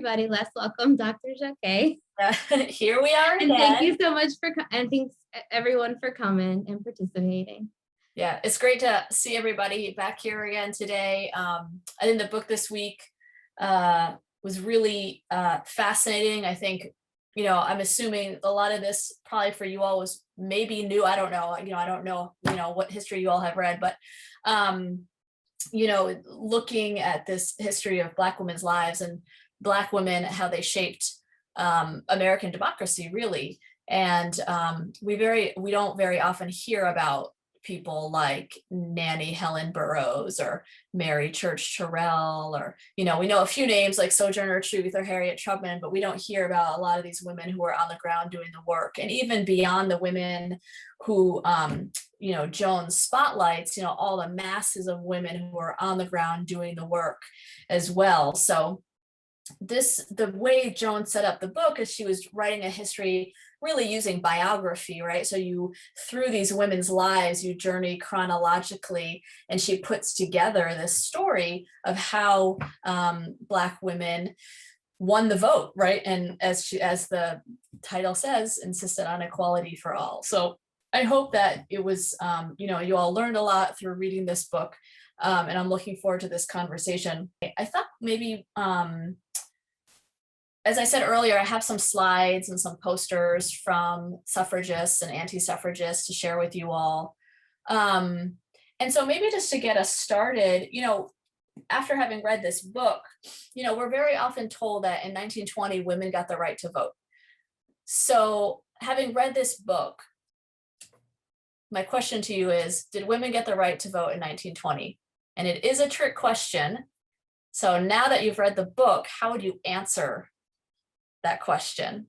everybody. Let's welcome Dr. Jacquet. Here we are again. And thank you so much and thanks everyone for coming and participating. Yeah, it's great to see everybody back here again today. I think the book this week was really fascinating. I think, I'm assuming a lot of this probably for you all was maybe new. I don't know. I don't know, what history you all have read, but looking at this history of Black women's lives and Black women, how they shaped American democracy, really. And we don't very often hear about people like Nanny Helen Burroughs or Mary Church Terrell, or, we know a few names like Sojourner Truth or Harriet Tubman, but we don't hear about a lot of these women who are on the ground doing the work. And even beyond the women who, Joan spotlights, all the masses of women who are on the ground doing the work as well. So the way Joan set up the book is she was writing a history really using biography, right? So through these women's lives, you journey chronologically, and she puts together this story of how Black women won the vote, right? And as the title says, insisted on equality for all. So I hope that it was, you all learned a lot through reading this book, and I'm looking forward to this conversation. I thought maybe, as I said earlier, I have some slides and some posters from suffragists and anti-suffragists to share with you all. And so maybe just to get us started, after having read this book, we're very often told that in 1920, women got the right to vote. So having read this book, my question to you is, did women get the right to vote in 1920? And it is a trick question. So now that you've read the book, how would you answer that question?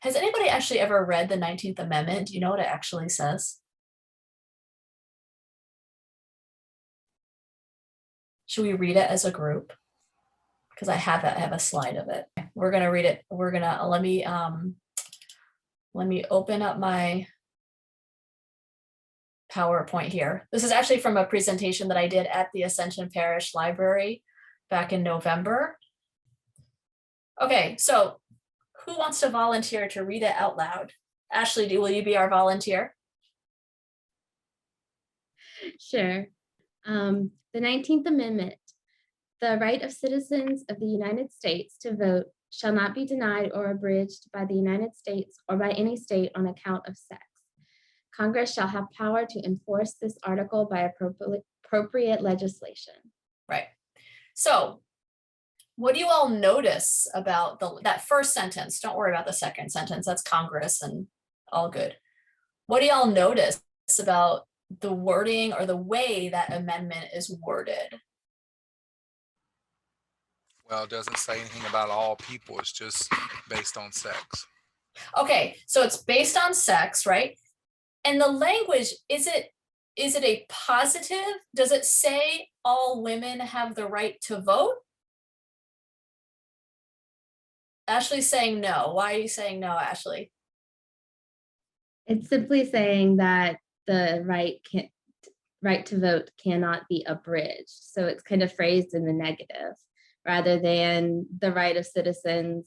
Has anybody actually ever read the 19th Amendment? Do you know what it actually says? Should we read it as a group? Because I have a slide of it. We're gonna read it. We're gonna let me open up my PowerPoint here. This is actually from a presentation that I did at the Ascension Parish Library back in November. Okay, so who wants to volunteer to read it out loud? Ashley, will you be our volunteer? Sure. The 19th Amendment. The right of citizens of the United States to vote shall not be denied or abridged by the United States or by any state on account of sex. Congress shall have power to enforce this article by appropriate legislation. Right. So what do you all notice about that first sentence? Don't worry about the second sentence. That's Congress and all good. What do y'all notice about the wording or the way that amendment is worded? Well, it doesn't say anything about all people. It's just based on sex. Okay, so it's based on sex, right? And the language, is it a positive? Does it say all women have the right to vote? Ashley's saying no. Why are you saying no, Ashley? It's simply saying that the right to vote cannot be abridged. So it's kind of phrased in the negative rather than the right of citizens,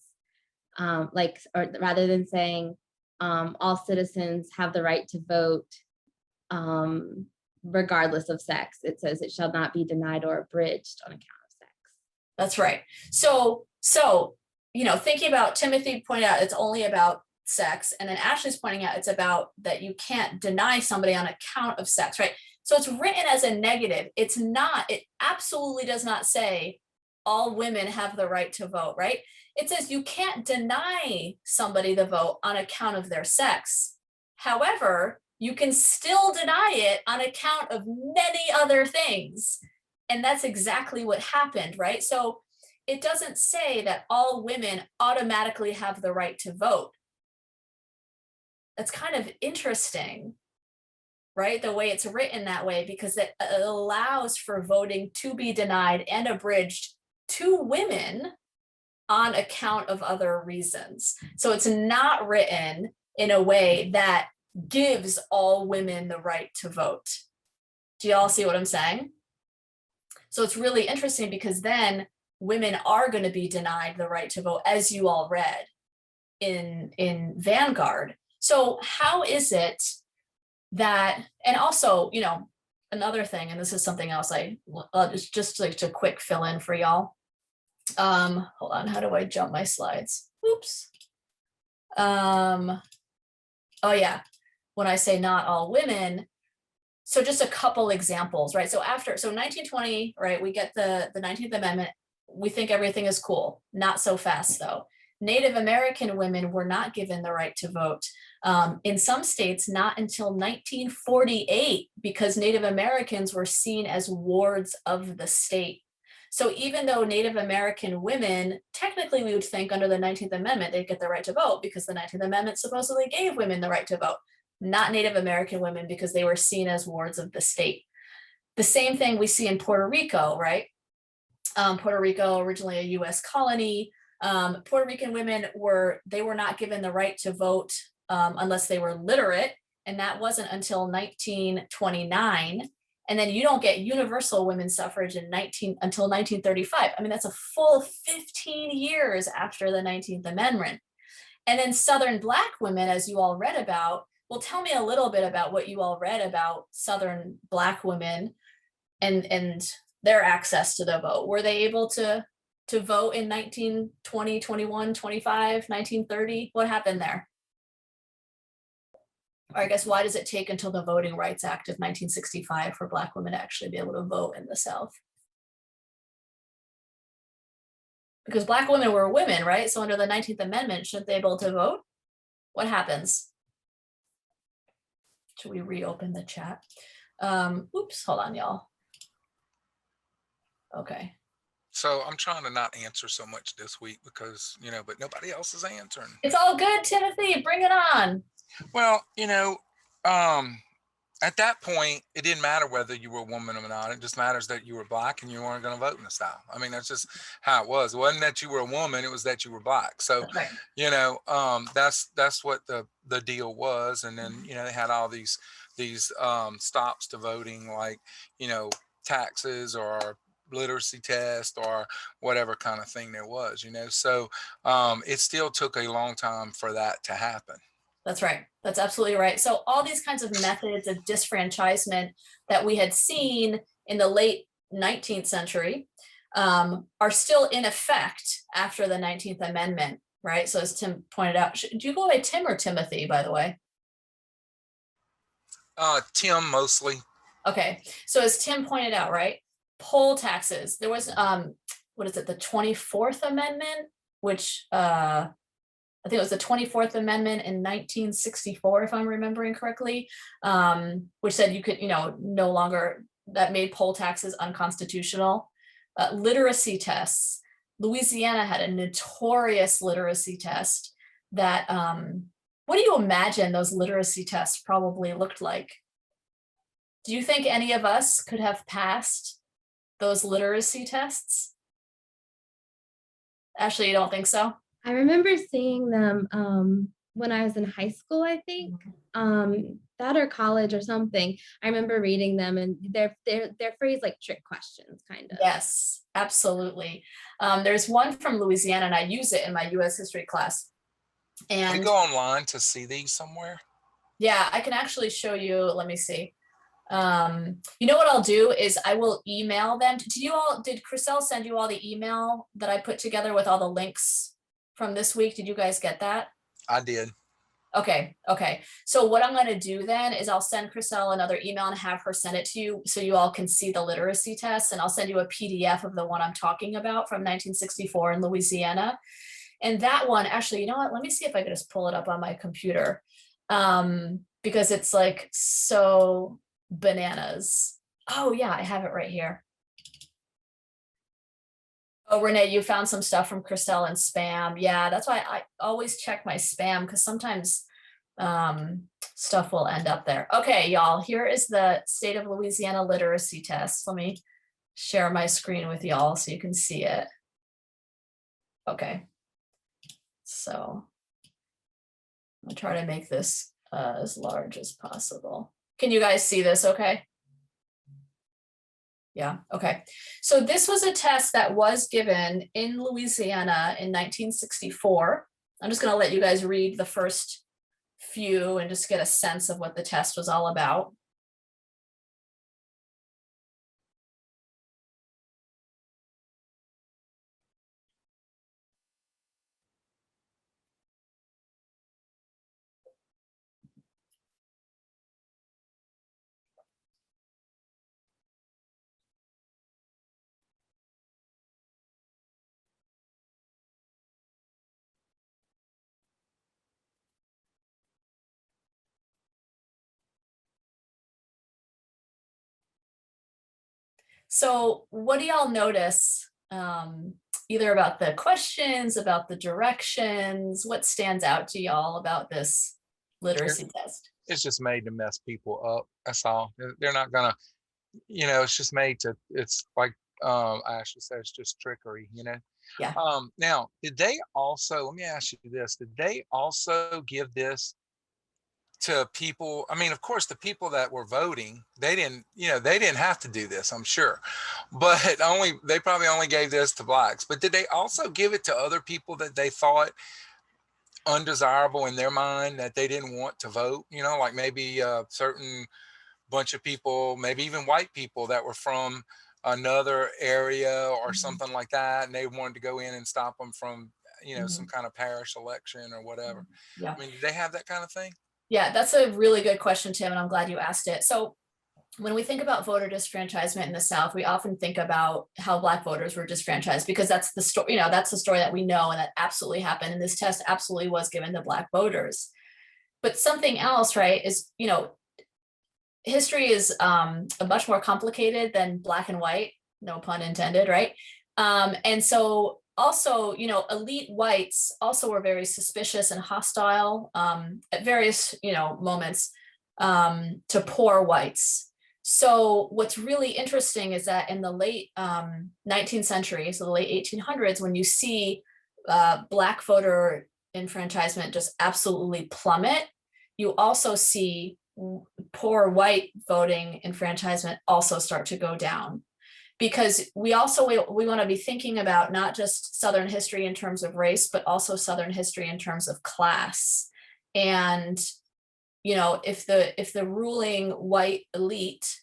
rather than saying all citizens have the right to vote regardless of sex. It says it shall not be denied or abridged on account of sex. That's right. So thinking about Timothy pointed out it's only about sex, and then Ashley's pointing out it's about that you can't deny somebody on account of sex, right? So it's written as a negative. It's not, it absolutely does not say all women have the right to vote, right? It says you can't deny somebody the vote on account of their sex. However, you can still deny it on account of many other things. And that's exactly what happened, right? So it doesn't say that all women automatically have the right to vote. That's kind of interesting, right? The way it's written that way, because it allows for voting to be denied and abridged to women on account of other reasons. So it's not written in a way that gives all women the right to vote. Do you all see what I'm saying? So it's really interesting because then women are going to be denied the right to vote, as you all read in Vanguard. So how is it that, and also, you know, another thing, and this is something else just like to quick fill in for y'all. Hold on, how do I jump my slides? Oops. Oh yeah, when I say not all women, so just a couple examples, right? So 1920, right, we get the 19th Amendment. We think everything is cool. Not so fast though. Native American women were not given the right to vote. In some states, not until 1948, because Native Americans were seen as wards of the state. So even though Native American women, technically we would think under the 19th Amendment, they'd get the right to vote because the 19th Amendment supposedly gave women the right to vote. Not Native American women because they were seen as wards of the state. The same thing we see in Puerto Rico, right? Puerto Rico, originally a US colony. Puerto Rican women were not given the right to vote unless they were literate. And that wasn't until 1929. And then you don't get universal women's suffrage until 1935. I mean, that's a full 15 years after the 19th Amendment. And then Southern Black women, as you all read about, well, tell me a little bit about what you all read about Southern Black women and their access to the vote. Were they able to vote in 1920, 21, 25, 1930? What happened there? Or I guess, why does it take until the Voting Rights Act of 1965 for Black women to actually be able to vote in the South? Because Black women were women, right? So under the 19th Amendment, shouldn't they be able to vote? What happens? Should we reopen the chat? Oops, hold on, y'all. Okay. So I'm trying to not answer so much this week because, you know, but nobody else is answering. It's all good, Timothy, bring it on. Well, you know, at that point, it didn't matter whether you were a woman or not. It just matters that you were Black and you weren't going to vote in the South. I mean, that's just how it was. It wasn't that you were a woman, it was that you were Black. So, Right. you know, that's what the deal was. And then, you know, they had all these stops to voting, like, you know, taxes or literacy test or whatever kind of thing there was, you know. So it still took a long time for that to happen. That's right. That's absolutely right. So all these kinds of methods of disfranchisement that we had seen in the late 19th century are still in effect after the 19th Amendment, right? So as Tim pointed out, do you go by Tim or Timothy, by the way? Tim, mostly. Okay. So as Tim pointed out, right, poll taxes, there was, what is it, the 24th Amendment, which I think it was the 24th Amendment in 1964, if I'm remembering correctly, which said you could, you know, no longer, that made poll taxes unconstitutional. Literacy tests. Louisiana had a notorious literacy test that, what do you imagine those literacy tests probably looked like? Do you think any of us could have passed those literacy tests? Ashley, you don't think so? I remember seeing them when I was in high school, I think, that or college or something. I remember reading them, and they're phrased like trick questions, kind of. Yes, absolutely. There's one from Louisiana, and I use it in my US history class. And can we go online to see these somewhere? Yeah, I can actually show you. Let me see. You know what I'll do is I will email them. Did Chriselle send you all the email that I put together with all the links from this week? Did you guys get that? I did. Okay. So what I'm going to do then is I'll send Chriselle another email and have her send it to you so you all can see the literacy test, and I'll send you a PDF of the one I'm talking about from 1964 in Louisiana. And that one, actually, you know what? Let me see if I can just pull it up on my computer, because it's like so bananas. Oh yeah, I have it right here. Oh, Renee, you found some stuff from Chriselle and spam. Yeah, that's why I always check my spam, because sometimes stuff will end up there. Okay, y'all, here is the state of Louisiana literacy test. Let me share my screen with y'all so you can see it. Okay, so I'll try to make this as large as possible. Can you guys see this okay? Yeah, okay. So this was a test that was given in Louisiana in 1964. I'm just gonna let you guys read the first few and just get a sense of what the test was all about. So what do y'all notice, either about the questions, about the directions? What stands out to y'all about this literacy test? It's just made to mess people up. That's all. They're not gonna, you know, it's just made to, it's like Ashley said, it's just trickery, you know. Yeah. Now, did they also, let me ask you this, did they also give this to people? I mean, of course, the people that were voting, they didn't, you know, they didn't have to do this, I'm sure, but only, they probably only gave this to blacks. But did they also give it to other people that they thought undesirable in their mind, that they didn't want to vote, you know, like maybe a certain bunch of people, maybe even white people that were from another area or something like that, and they wanted to go in and stop them from, you know, some kind of parish election or whatever? Yeah. I mean, do they have that kind of thing? Yeah, that's a really good question, Tim, and I'm glad you asked it. So when we think about voter disfranchisement in the South, we often think about how Black voters were disfranchised because that's the story, you know, that's the story that we know and that absolutely happened. And this test absolutely was given to Black voters. But something else, right, is, you know, history is a much more complicated than black and white, no pun intended, right? And so also, you know, elite whites also were very suspicious and hostile at various, you know, moments to poor whites. So what's really interesting is that in the late 19th century, so the late 1800s, when you see Black voter enfranchisement just absolutely plummet, you also see poor white voting enfranchisement also start to go down. Because we want to be thinking about not just Southern history in terms of race, but also Southern history in terms of class. And you know, if the ruling white elite,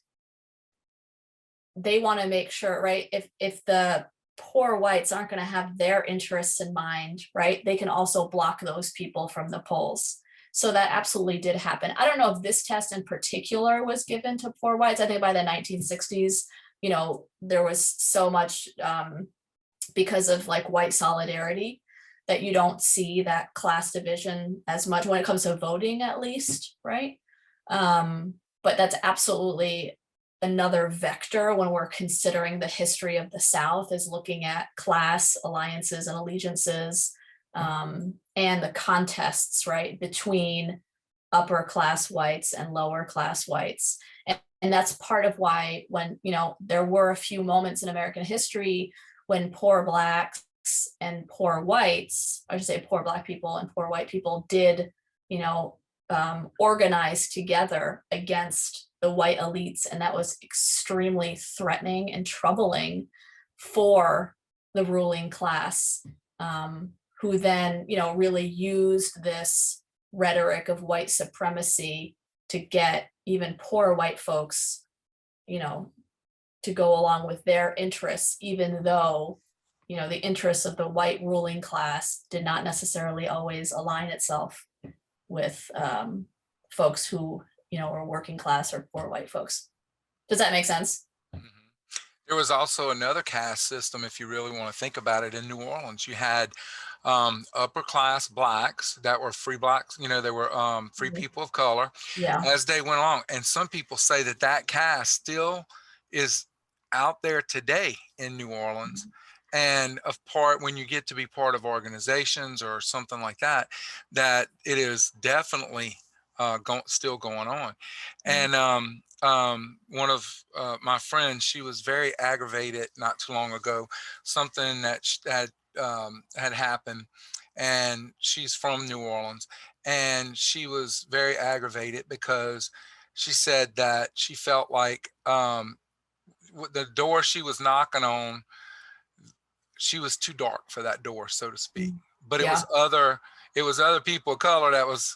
they want to make sure, right, if the poor whites aren't going to have their interests in mind, right, they can also block those people from the polls. So that absolutely did happen. I don't know if this test in particular was given to poor whites. I think by the 1960s, you know, there was so much because of like white solidarity that you don't see that class division as much when it comes to voting, at least, right? But that's absolutely another vector when we're considering the history of the South, is looking at class alliances and allegiances and the contests, right, between upper class whites and lower class whites. And that's part of why when, you know, there were a few moments in American history when poor blacks and poor whites, I should say poor Black people and poor white people did, you know, organize together against the white elites. And that was extremely threatening and troubling for the ruling class, who then, you know, really used this rhetoric of white supremacy to get even poor white folks, you know, to go along with their interests, even though, you know, the interests of the white ruling class did not necessarily always align itself with folks who, you know, are working class or poor white folks. Does that make sense? Mhm. There was also another caste system, if you really want to think about it. In New Orleans, you had upper class blacks that were free blacks, you know, they were free people of color Yeah. as they went along. And some people say that that caste still is out there today in New Orleans. And of part, when you get to be part of organizations or something like that, that it is definitely still going on. And one of my friends, she was very aggravated not too long ago, something that had happened, and she's from New Orleans, and she was very aggravated because she said that she felt like the door she was knocking on, she was too dark for that door, so to speak. But it was other people of color that was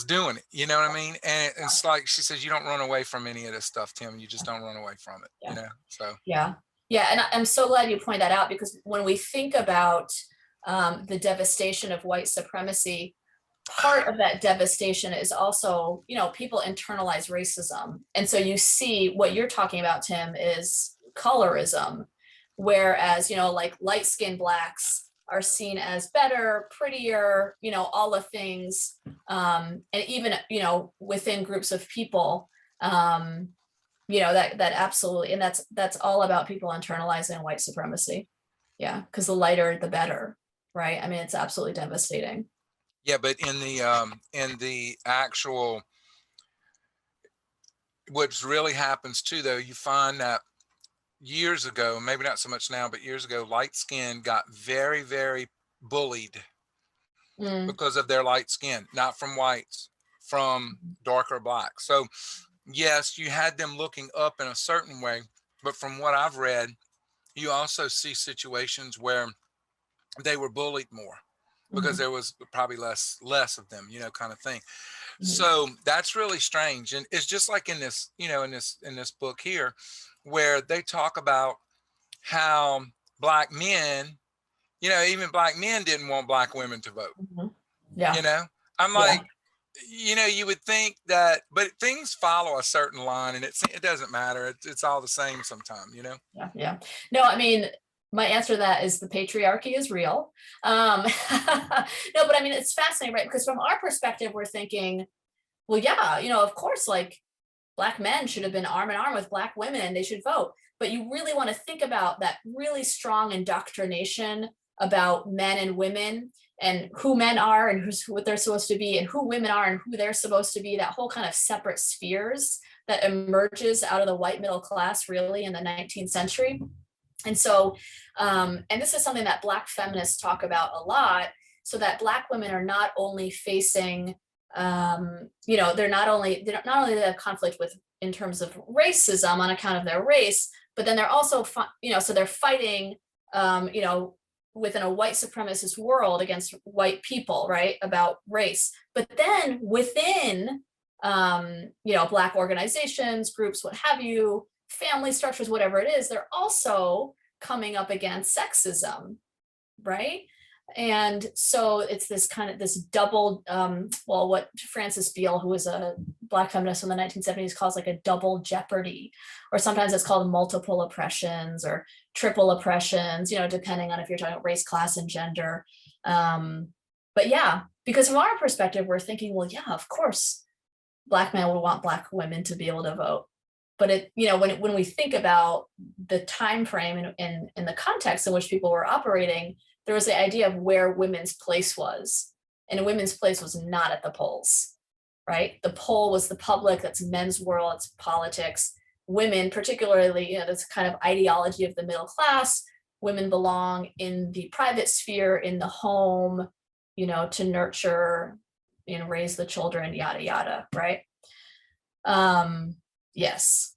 doing it. You know what I mean? And it's like she says, you don't run away from any of this stuff, Tim. You just don't run away from it. You know. So yeah. And I'm so glad you point that out, because when we think about the devastation of white supremacy, part of that devastation is also, people internalize racism. And so you see what you're talking about, Tim, is colorism. Whereas, like light-skinned Blacks are seen as better, prettier, all the things. And even, within groups of people, that absolutely, and that's all about people internalizing white supremacy. Yeah, because the lighter, the better, right? I mean, it's absolutely devastating. yeah, but in the actual, what's really happens too, though, you find that years ago, maybe not so much now, but years ago, light skin got very, very bullied because of their light skin, not from whites, from darker Blacks. So yes, you had them looking up in a certain way, but from what I've read, you also see situations where they were bullied more because there was probably less of them, kind of thing. So that's really strange. And it's just like in this, in this book here, where they talk about how Black men, even Black men didn't want Black women to vote. Yeah. I'm like, you would think that, but things follow a certain line, and it doesn't matter. It's all the same sometimes, Yeah. No, I mean, my answer to that is the patriarchy is real. No, but I mean, it's fascinating, right? Because from our perspective, we're thinking, well, yeah, of course, like Black men should have been arm in arm with Black women and they should vote. But you really want to think about that really strong indoctrination about men and women and who men are and what they're supposed to be and who women are and who they're supposed to be, that whole kind of separate spheres that emerges out of the white middle class really in the 19th century. And so, and this is something that Black feminists talk about a lot, so that Black women are not only facing they're not only the conflict with in terms of racism on account of their race, but then they're also so they're fighting within a white supremacist world against white people, right, about race. But then within Black organizations, groups, what have you, family structures, whatever it is, they're also coming up against sexism, right? And so it's this kind of this double, what Frances Beale, who was a Black feminist in the 1970s, calls like a double jeopardy, or sometimes it's called multiple oppressions or triple oppressions, depending on if you're talking about race, class, and gender. But yeah, because from our perspective, we're thinking, well, yeah, of course, Black men would want Black women to be able to vote. But it, when we think about the time frame and the context in which people were operating, there was the idea of where women's place was. And women's place was not at the polls, right? The poll was the public, that's men's world, it's politics. Women, particularly, this kind of ideology of the middle class, women belong in the private sphere, in the home, to nurture, raise the children, yada, yada, right? Yes.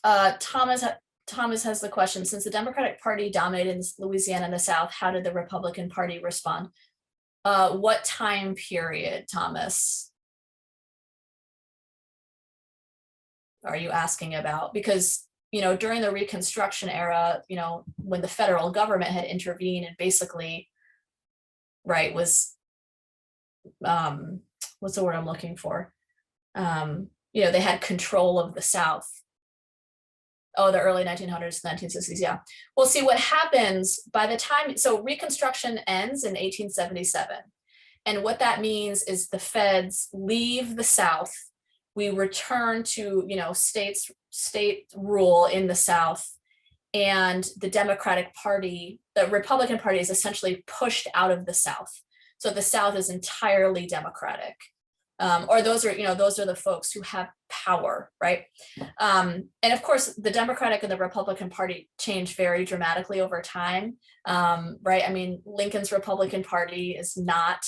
Thomas has the question, since the Democratic Party dominated in Louisiana and the South, how did the Republican Party respond? What time period, Thomas, are you asking about? Because, during the Reconstruction era, when the federal government had intervened and basically, right, was, what's the word I'm looking for? They had control of the South. Oh, the early 1900s, 1960s, yeah. Well, see what happens by the time, so Reconstruction ends in 1877. And what that means is the feds leave the South. We return to, state rule in the South. And the Democratic Party, the Republican Party is essentially pushed out of the South. So the South is entirely Democratic. Or those are the folks who have power, right? And of course, the Democratic and the Republican Party changed very dramatically over time, right? I mean, Lincoln's Republican Party is not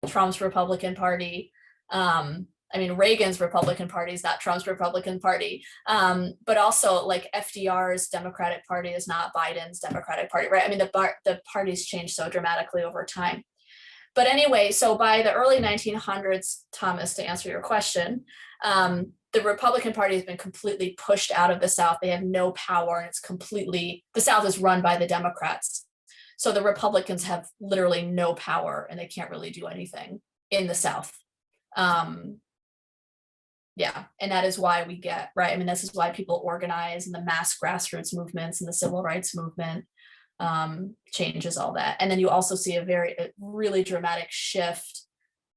Trump's Republican Party. I I mean, Reagan's Republican Party is not Trump's Republican Party, but also like FDR's Democratic Party is not Biden's Democratic Party, right? I mean, the parties changed so dramatically over time. But anyway, so by the early 1900s, Thomas, to answer your question, the Republican Party has been completely pushed out of the South. They have no power, and it's completely, the South is run by the Democrats. So the Republicans have literally no power, and they can't really do anything in the South. Yeah, and that is why we get, right, I mean, this is why people organize, and the mass grassroots movements and the civil rights movement changes all that. And then you also see a really dramatic shift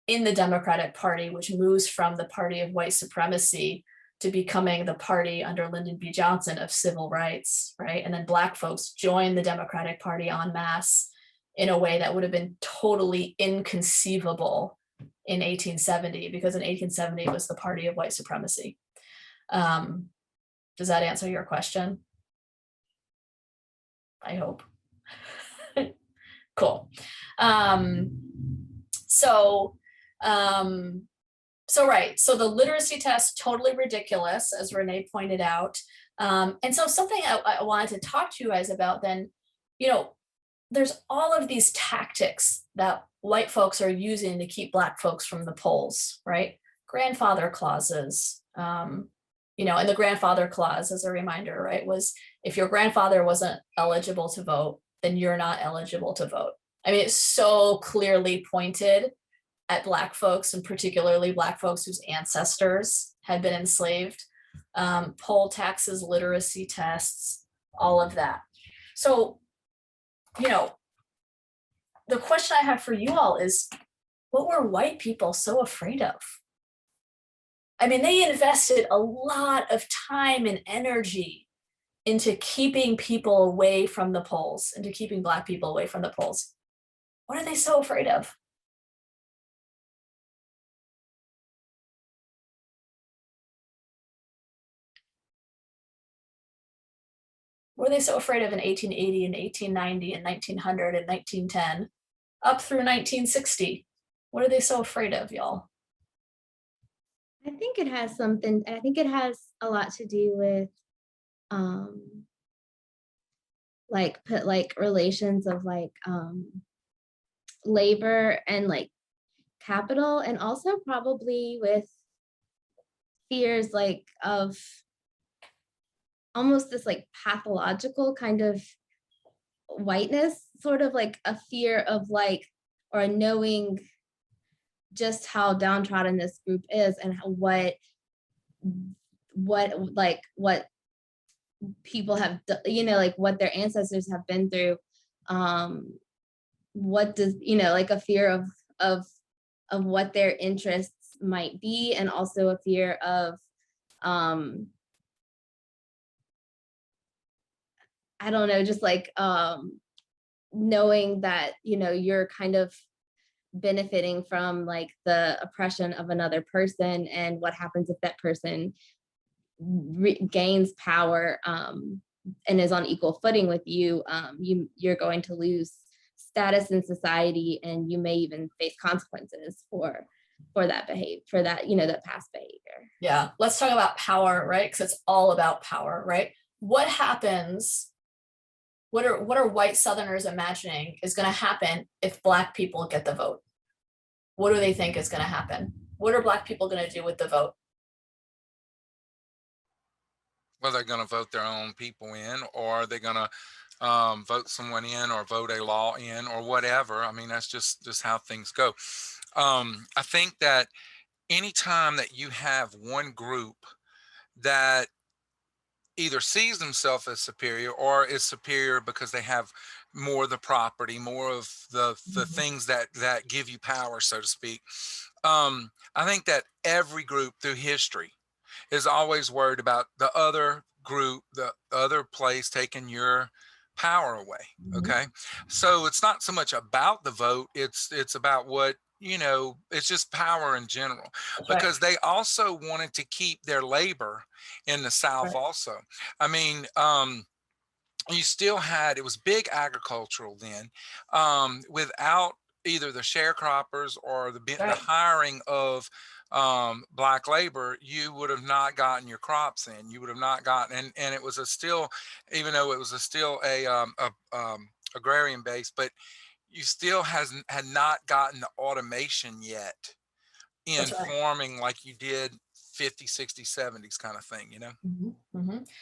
in the Democratic Party, which moves from the party of white supremacy to becoming the party under Lyndon B. Johnson of civil rights, right? And then Black folks join the Democratic Party en masse in a way that would have been totally inconceivable in 1870, because in 1870 it was the party of white supremacy. Does that answer your question? I hope. Cool. Right. So the literacy test, totally ridiculous, as Renee pointed out. And so something I wanted to talk to you guys about then, you know, there's all of these tactics that white folks are using to keep Black folks from the polls, right? Grandfather clauses, you know, and the grandfather clause, as a reminder, right, was if your grandfather wasn't eligible to vote, then you're not eligible to vote. I mean, it's so clearly pointed at Black folks, and particularly Black folks whose ancestors had been enslaved. Poll taxes, literacy tests, all of that. So, you know, the question I have for you all is, what were white people so afraid of? I mean, they invested a lot of time and energy into keeping people away from the polls, into keeping Black people away from the polls. What are they so afraid of? What are they so afraid of in 1880 and 1890 and 1900 and 1910 up through 1960? What are they so afraid of, y'all? I think it has something, I think it has a lot to do with like relations of like labor and like capital, and also probably with fears like of almost this like pathological kind of whiteness, sort of like a fear of like, or knowing just how downtrodden this group is, and what people have, you know, like what their ancestors have been through. What does, you know, like a fear of what their interests might be, and also a fear of I don't know, just like knowing that, you know, you're kind of benefiting from like the oppression of another person, and what happens if that person gains power and is on equal footing with you. You're going to lose status in society, and you may even face consequences for that behavior, for that, you know, that past behavior. Yeah, let's talk about power, right? Because it's all about power, right? What happens? What are white Southerners imagining is going to happen if Black people get the vote? What do they think is going to happen? What are Black people going to do with the vote? Well, they're going to vote their own people in, or they're going to vote someone in, or vote a law in, or whatever. I mean, that's just how things go. I think that anytime that you have one group that either sees themselves as superior, or is superior because they have more of the property, more of the things that give you power, so to speak. I think that every group through history is always worried about the other group, the other place taking your power away. Okay. So it's not so much about the vote, it's about what, you know, it's just power in general. That's Because right. they also wanted to keep their labor in the South Right. also. I mean, you still had, it was big agricultural then, without either the sharecroppers or the Right. hiring of black labor, you would have not gotten your crops in. You would have not gotten, and it was a still, even though it was a still agrarian base, but you still had not gotten the automation yet in That's right. farming like you did 50s, 60s, 70s kind of thing, you know?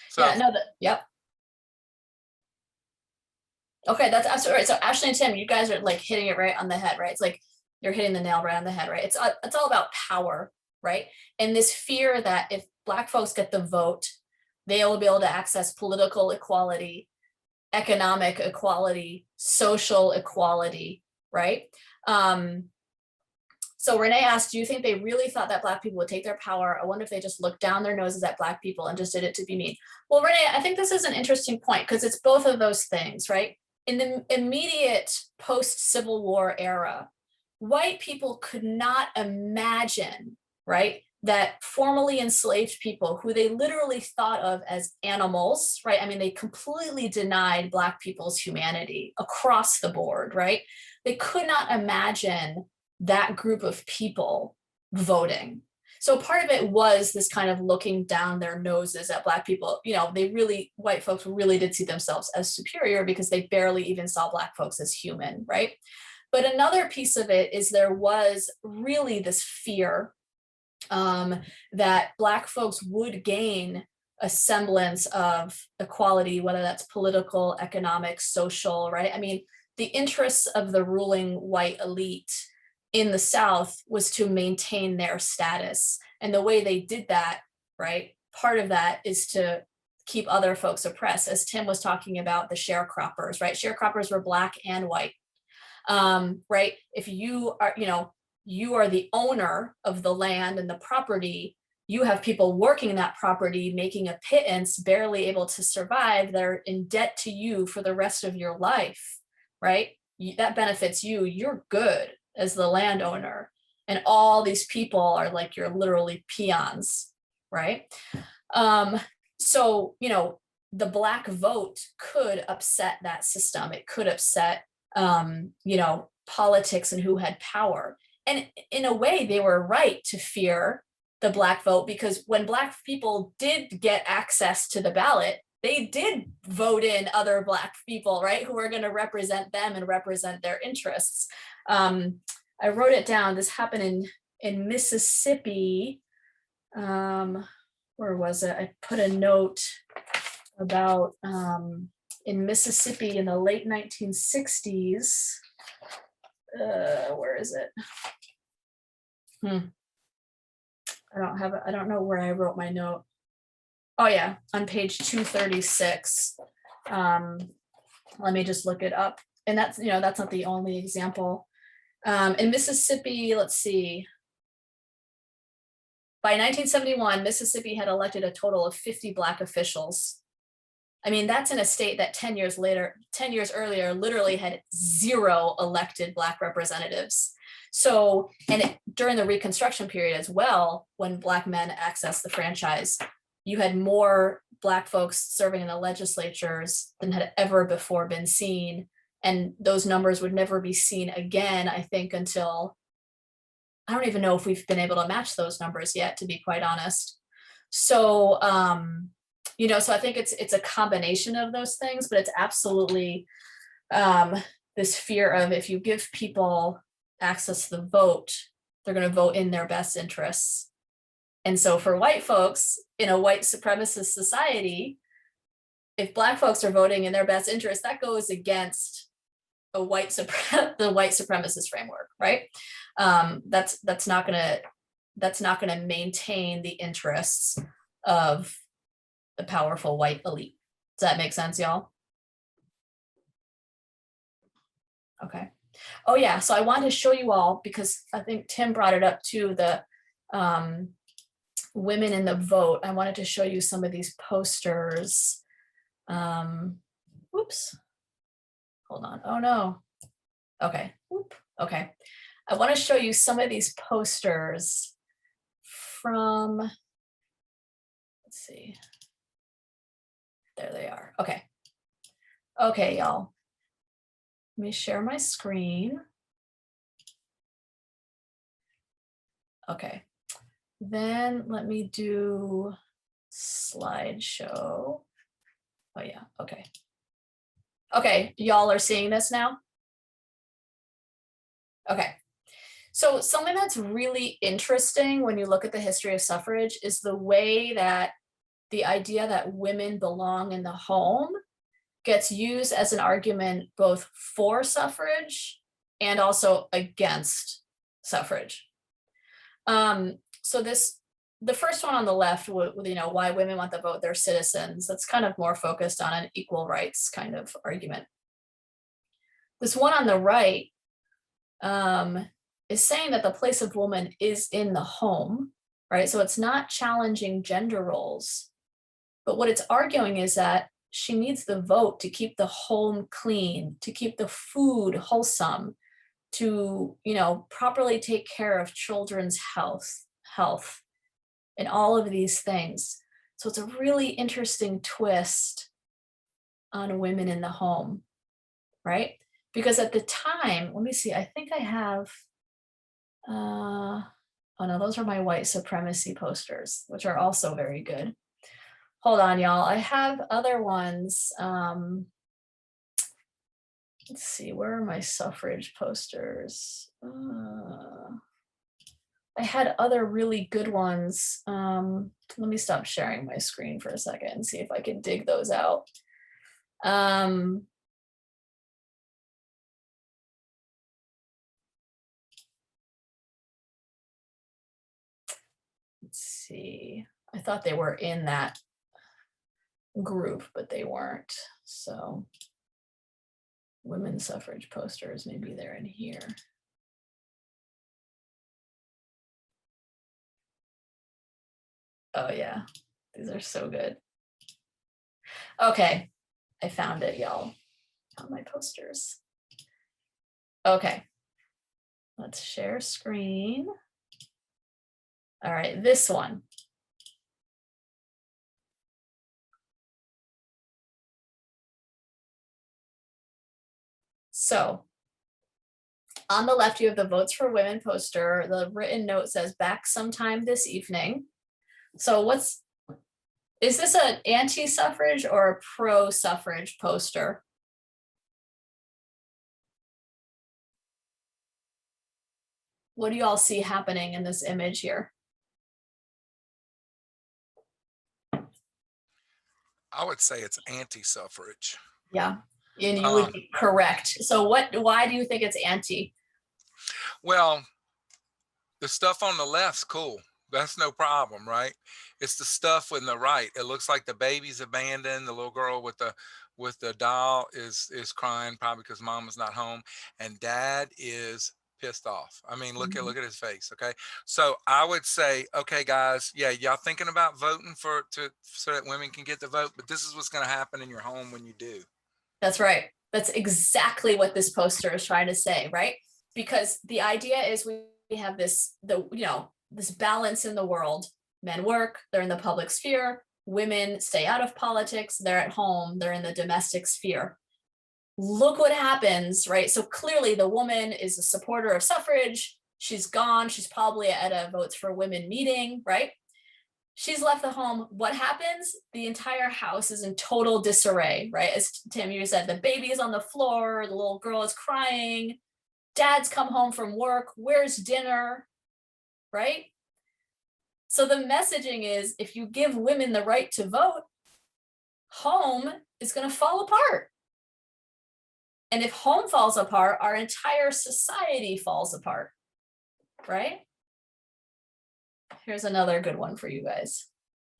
So Yeah, no, yep. Okay, that's absolutely right. So Ashley and Tim, you guys are like hitting it right on the head, right? It's like you're hitting the nail right on the head, right? It's all about power, right? And this fear that if Black folks get the vote, they will be able to access political equality, economic equality, social equality, right? So Renee asked, do you think they really thought that Black people would take their power? I wonder if they just looked down their noses at Black people and just did it to be mean. Well, Renee, I think this is an interesting point because it's both of those things, right? In the immediate post-Civil War era, white people could not imagine, right, that formerly enslaved people who they literally thought of as animals, right? I mean, they completely denied Black people's humanity across the board, right? They could not imagine that group of people voting. So part of it was this kind of looking down their noses at Black people. You know, white folks really did see themselves as superior because they barely even saw Black folks as human, right? But another piece of it is there was really this fear that Black folks would gain a semblance of equality, whether that's political, economic, social, right? I mean, the interests of the ruling white elite in the South was to maintain their status. And the way they did that, right, part of that is to keep other folks oppressed. As Tim was talking about the sharecroppers, right? Sharecroppers were Black and white, right? If you are, you are the owner of the land and the property, you have people working that property, making a pittance, barely able to survive. They're in debt to you for the rest of your life, right? That benefits you. You're good as the landowner. And all these people are like, you're literally peons, right? So, the Black vote could upset that system. It could upset, politics and who had power. And in a way, they were right to fear the Black vote, because when Black people did get access to the ballot, they did vote in other Black people, right, who are going to represent them and represent their interests. I wrote it down. This happened in Mississippi. Where was it? I put a note about in Mississippi in the late 1960s. Where is it? I don't know where I wrote my note. Oh yeah, on page 236. Let me just look it up. And that's not the only example. In Mississippi, let's see. By 1971, Mississippi had elected a total of 50 Black officials. I mean, that's in a state that 10 years earlier, literally had 0 elected Black representatives. So, during the Reconstruction period as well, when Black men accessed the franchise, you had more Black folks serving in the legislatures than had ever before been seen. And those numbers would never be seen again, I think, until, I don't even know if we've been able to match those numbers yet, to be quite honest. So, so I think it's a combination of those things, but it's absolutely this fear of, if you give people access to the vote, they're going to vote in their best interests. And so for white folks in a white supremacist society, if Black folks are voting in their best interest, that goes against the white supremacist framework, right? That's not gonna maintain the interests of the powerful white elite. Does that make sense, y'all? Okay. Oh yeah, so I wanted to show you all, because I think Tim brought it up too, the women in the vote. I wanted to show you some of these posters. Whoops. Hold on. Oh no. Okay. Whoop. Okay. I want to show you some of these posters from, let's see. There they are. Okay. Okay, y'all. Let me share my screen. Okay. Then let me do slideshow. Oh yeah, okay. Okay, y'all are seeing this now? Okay. So something that's really interesting when you look at the history of suffrage is the way that the idea that women belong in the home gets used as an argument both for suffrage and also against suffrage. So the first one on the left, why women want the vote, they're citizens. That's kind of more focused on an equal rights kind of argument. This one on the right is saying that the place of woman is in the home, right? So it's not challenging gender roles, but what it's arguing is that she needs the vote to keep the home clean, to keep the food wholesome, to, properly take care of children's health, and all of these things. So it's a really interesting twist on women in the home, right? Because at the time, let me see, I think I have, oh no, those are my white supremacy posters, which are also very good. Hold on, y'all, I have other ones. Let's see, where are my suffrage posters? I had other really good ones. Let me stop sharing my screen for a second and see if I can dig those out. Let's see, I thought they were in that group, but they weren't. So women's suffrage posters, maybe they're in here. Oh yeah, these are so good. Okay, I found it, y'all, on my posters. Okay, let's share screen. All right, this one. So on the left, you have the Votes for Women poster. The written note says back sometime this evening. So is this an anti-suffrage or a pro-suffrage poster? What do you all see happening in this image here? I would say it's anti-suffrage. Yeah, and you would be correct. So why do you think it's anti? Well, the stuff on the left's cool. That's no problem, right? It's the stuff on the right. It looks like the baby's abandoned. The little girl with the doll is crying, probably because mama's not home, and dad is pissed off. I mean, look at his face. Okay, so I would say, okay, guys, yeah, y'all thinking about voting so that women can get the vote, but this is what's going to happen in your home when you do. That's right. That's exactly what this poster is trying to say, right? Because the idea is we have this balance in the world. Men work, they're in the public sphere. Women stay out of politics, they're at home, they're in the domestic sphere. Look what happens, right? So clearly the woman is a supporter of suffrage. She's gone. She's probably at a Votes for Women meeting, right? She's left the home. What happens? The entire house is in total disarray, right? As Tim, you said, the baby is on the floor, the little girl is crying, dad's come home from work, where's dinner, right? So the messaging is, if you give women the right to vote, home is going to fall apart. And if home falls apart, our entire society falls apart, right? Here's another good one for you guys.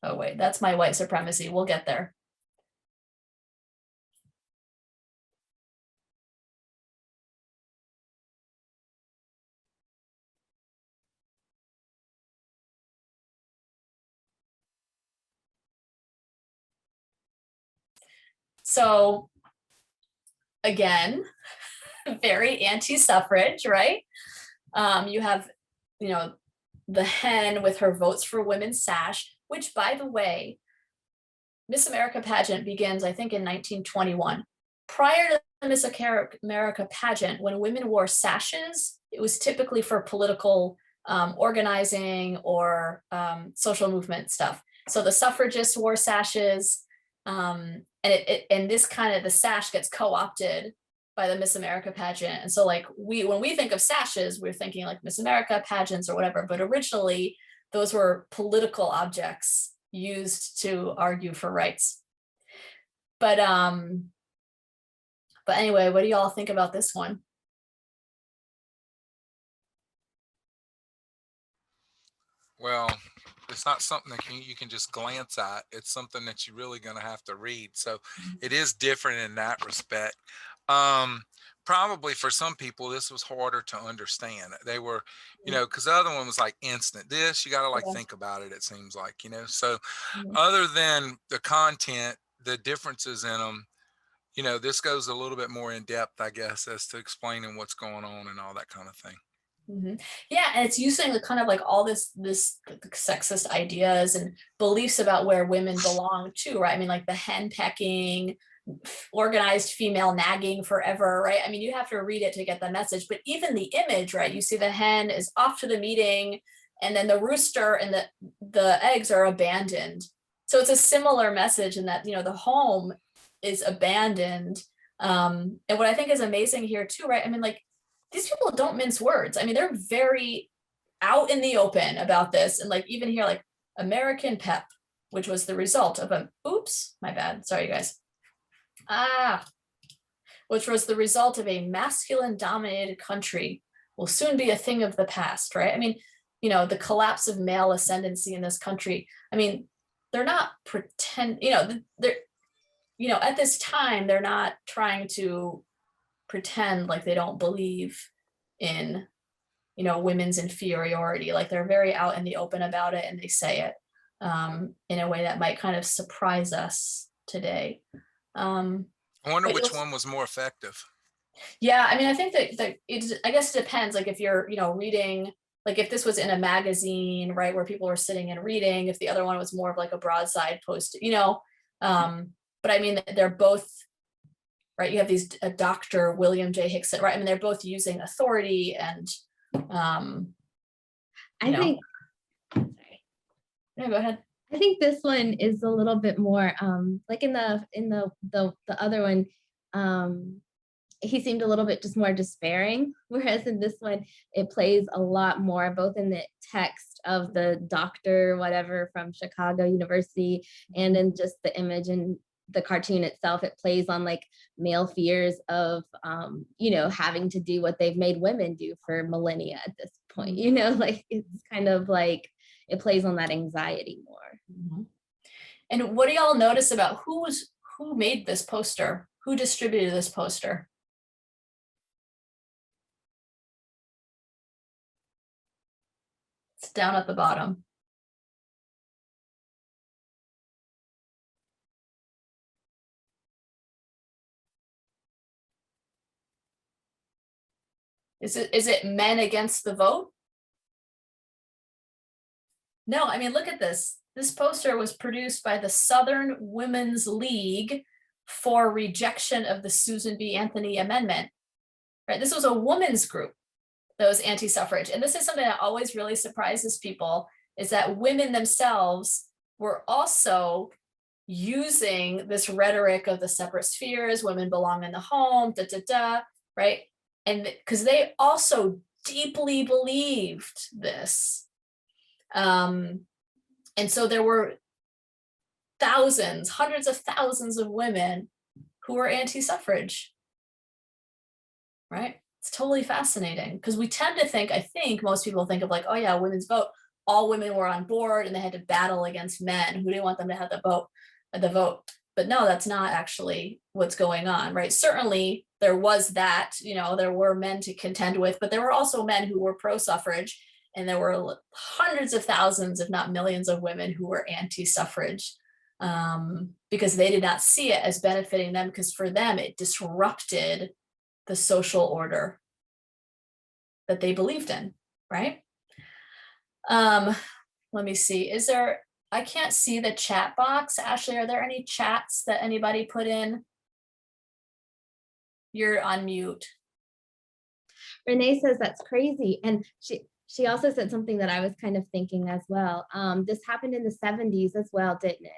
Oh wait, that's my white supremacy. We'll get there. So again, very anti-suffrage, right? You have, the hen with her Votes for Women sash, which, by the way, Miss America pageant begins, I think, in 1921. Prior to the Miss America pageant, when women wore sashes, it was typically for political organizing or social movement stuff. So the suffragists wore sashes, and this kind of, the sash gets co-opted by the Miss America pageant. And so like when we think of sashes, we're thinking like Miss America pageants or whatever, but originally those were political objects used to argue for rights. But anyway, what do y'all think about this one? Well, it's not something that you can just glance at. It's something that you're really going to have to read. So it is different in that respect. Probably for some people, this was harder to understand. They were, you know, because the other one was like instant. This, you got to like think about it, it seems like, you know. So other than the content, the differences in them, you know, this goes a little bit more in depth, I guess, as to explaining what's going on and all that kind of thing. Yeah, and it's using the kind of like all this sexist ideas and beliefs about where women belong too, right? I mean, like the hen pecking, organized female nagging forever, right? I mean, you have to read it to get the message, but even the image, right? You see the hen is off to the meeting, and then the rooster and the eggs are abandoned. So it's a similar message in that, you know, the home is abandoned. And what I think is amazing here too, right? I mean, like, these people don't mince words. I mean, they're very out in the open about this. And like, even here, like American Pep, which was the result of oops, my bad. Sorry, you guys. Which was the result of a masculine dominated country will soon be a thing of the past, right? I mean, you know, the collapse of male ascendancy in this country. I mean, they're not at this time, they're not trying to pretend like they don't believe in, you know, women's inferiority. Like they're very out in the open about it, and they say it in a way that might kind of surprise us today. I wonder which one was more effective. Yeah, I mean, I think that I guess it depends. Like if you're, you know, reading, like if this was in a magazine, right, where people were sitting and reading, if the other one was more of like a broadside post, you know, but I mean, they're both, right? You have these Dr. William J. Hickson, right? I mean, they're both using authority and, I think, sorry. Yeah, go ahead. I think this one is a little bit more, like in the other one, he seemed a little bit just more despairing, whereas in this one, it plays a lot more, both in the text of the doctor, whatever, from Chicago University, and in just the image and the cartoon itself. It plays on like male fears of, you know, having to do what they've made women do for millennia at this point, you know, like it's kind of like, it plays on that anxiety more. And what do y'all notice about who made this poster? Who distributed this poster? It's down at the bottom. Is it Men Against the Vote? No, I mean, look at this. This poster was produced by the Southern Women's League for rejection of the Susan B. Anthony Amendment, right? This was a women's group that was anti-suffrage. And this is something that always really surprises people, is that women themselves were also using this rhetoric of the separate spheres, women belong in the home, right? And because they also deeply believed this. And so there were thousands, hundreds of thousands of women who were anti-suffrage, right? It's totally fascinating, because we tend to think, I think most people think of like, oh yeah, women's vote, all women were on board and they had to battle against men who didn't want them to have the vote. But no, that's not actually what's going on, right? Certainly there was that, you know, there were men to contend with, but there were also men who were pro-suffrage. And there were hundreds of thousands, if not millions, of women who were anti-suffrage, because they did not see it as benefiting them, because for them, it disrupted the social order that they believed in, right? Let me see, I can't see the chat box. Ashley, are there any chats that anybody put in? You're on mute. Renee says that's crazy. And she also said something that I was kind of thinking as well. This happened in the 70s as well, didn't it?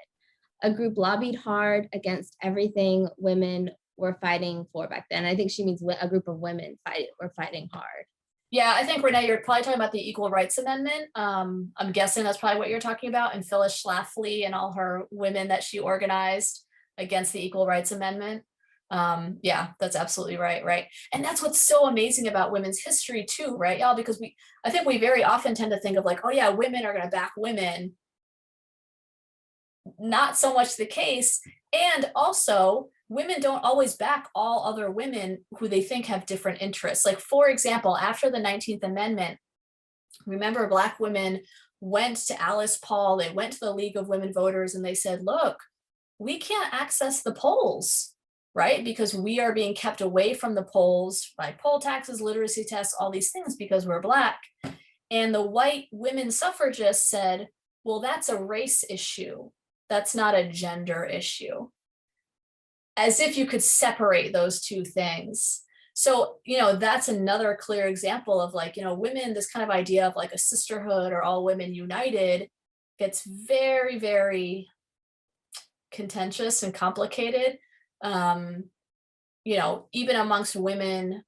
A group lobbied hard against everything women were fighting for back then. I think she means a group of women were fighting hard. Yeah, I think, Renee, you're probably talking about the Equal Rights Amendment. I'm guessing that's probably what you're talking about, and Phyllis Schlafly and all her women that she organized against the Equal Rights Amendment. Yeah, that's absolutely right. And that's what's so amazing about women's history too, right, y'all? Because I think we very often tend to think of like, oh yeah, women are gonna back women. Not so much the case. And also, women don't always back all other women who they think have different interests. Like, for example, after the 19th Amendment, remember, Black women went to Alice Paul, they went to the League of Women Voters, and they said, look, we can't access the polls, right? Because we are being kept away from the polls by poll taxes, literacy tests, all these things because we're Black. And the white women suffragists said, well, that's a race issue. That's not a gender issue. As if you could separate those two things. So, that's another clear example of like, women, this kind of idea of like a sisterhood or all women united gets very, very contentious and complicated. Even amongst women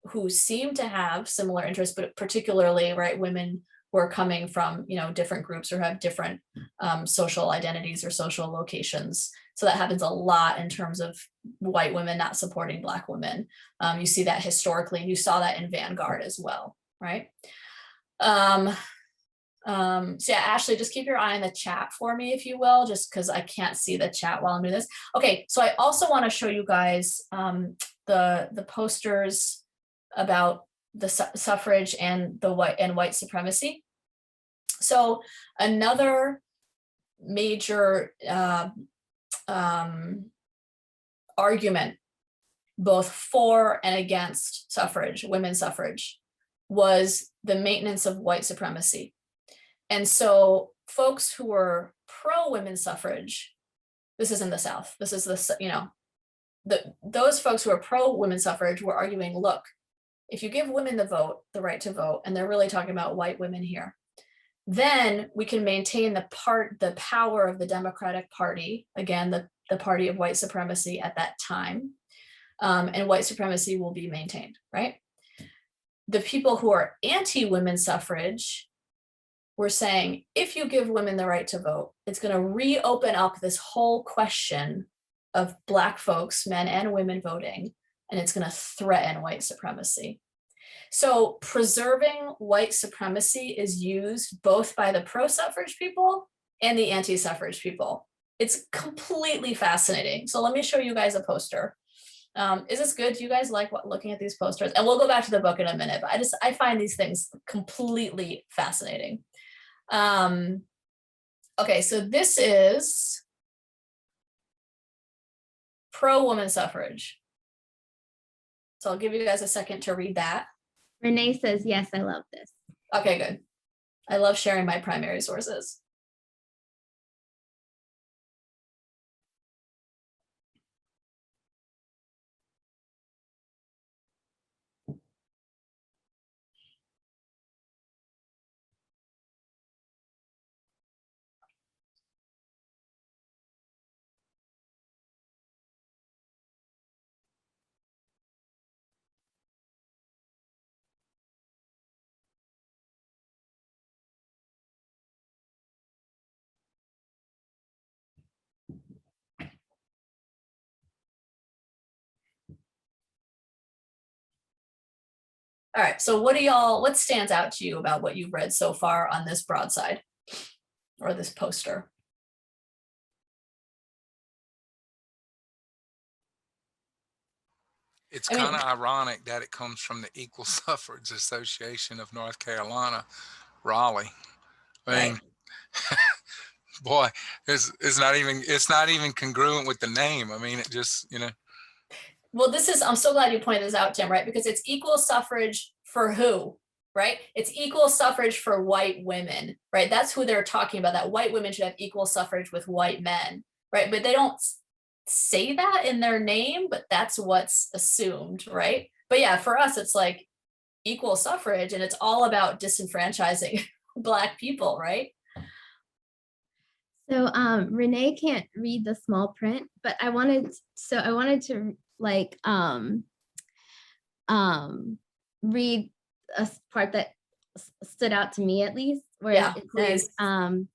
who seem to have similar interests, but particularly, right, women who are coming from, different groups or have different social identities or social locations. So that happens a lot in terms of white women not supporting Black women. You see that historically, and you saw that in Vanguard as well, right? So yeah, Ashley, just keep your eye on the chat for me, if you will, just because I can't see the chat while I'm doing this. Okay, so I also want to show you guys the posters about the suffrage and the white supremacy. So another major argument, both for and against suffrage, women's suffrage, was the maintenance of white supremacy. And so folks who were pro women's suffrage, this is in the South, this is those folks who are pro women's suffrage were arguing, look, if you give women the right to vote, and they're really talking about white women here, then we can maintain the power of the Democratic Party, again, the party of white supremacy at that time, and white supremacy will be maintained, right? The people who are anti-women's suffrage were saying, if you give women the right to vote, it's going to reopen up this whole question of Black folks, men and women voting, and it's going to threaten white supremacy. So preserving white supremacy is used both by the pro-suffrage people and the anti-suffrage people. It's completely fascinating. So let me show you guys a poster. Is this good? Do you guys like looking at these posters? And we'll go back to the book in a minute, but I find these things completely fascinating. Okay, so this is pro-woman suffrage. So I'll give you guys a second to read that. Renee says, yes, I love this. Okay, good. I love sharing my primary sources. All right, so what stands out to you about what you've read so far on this broadside or this poster? It's kind of ironic that it comes from the Equal Suffrage Association of North Carolina, Raleigh. I mean, boy, it's not even congruent with the name. I mean, it just, Well, I'm so glad you pointed this out, Tim, right? Because it's equal suffrage for who, right? It's equal suffrage for white women, right? That's who they're talking about, that white women should have equal suffrage with white men, right? But they don't say that in their name, but that's what's assumed, right? But yeah, for us, it's like, equal suffrage, and it's all about disenfranchising Black people, right? So Renee can't read the small print, but I wanted to like read a part that stood out to me, at least, where Yeah, it please. says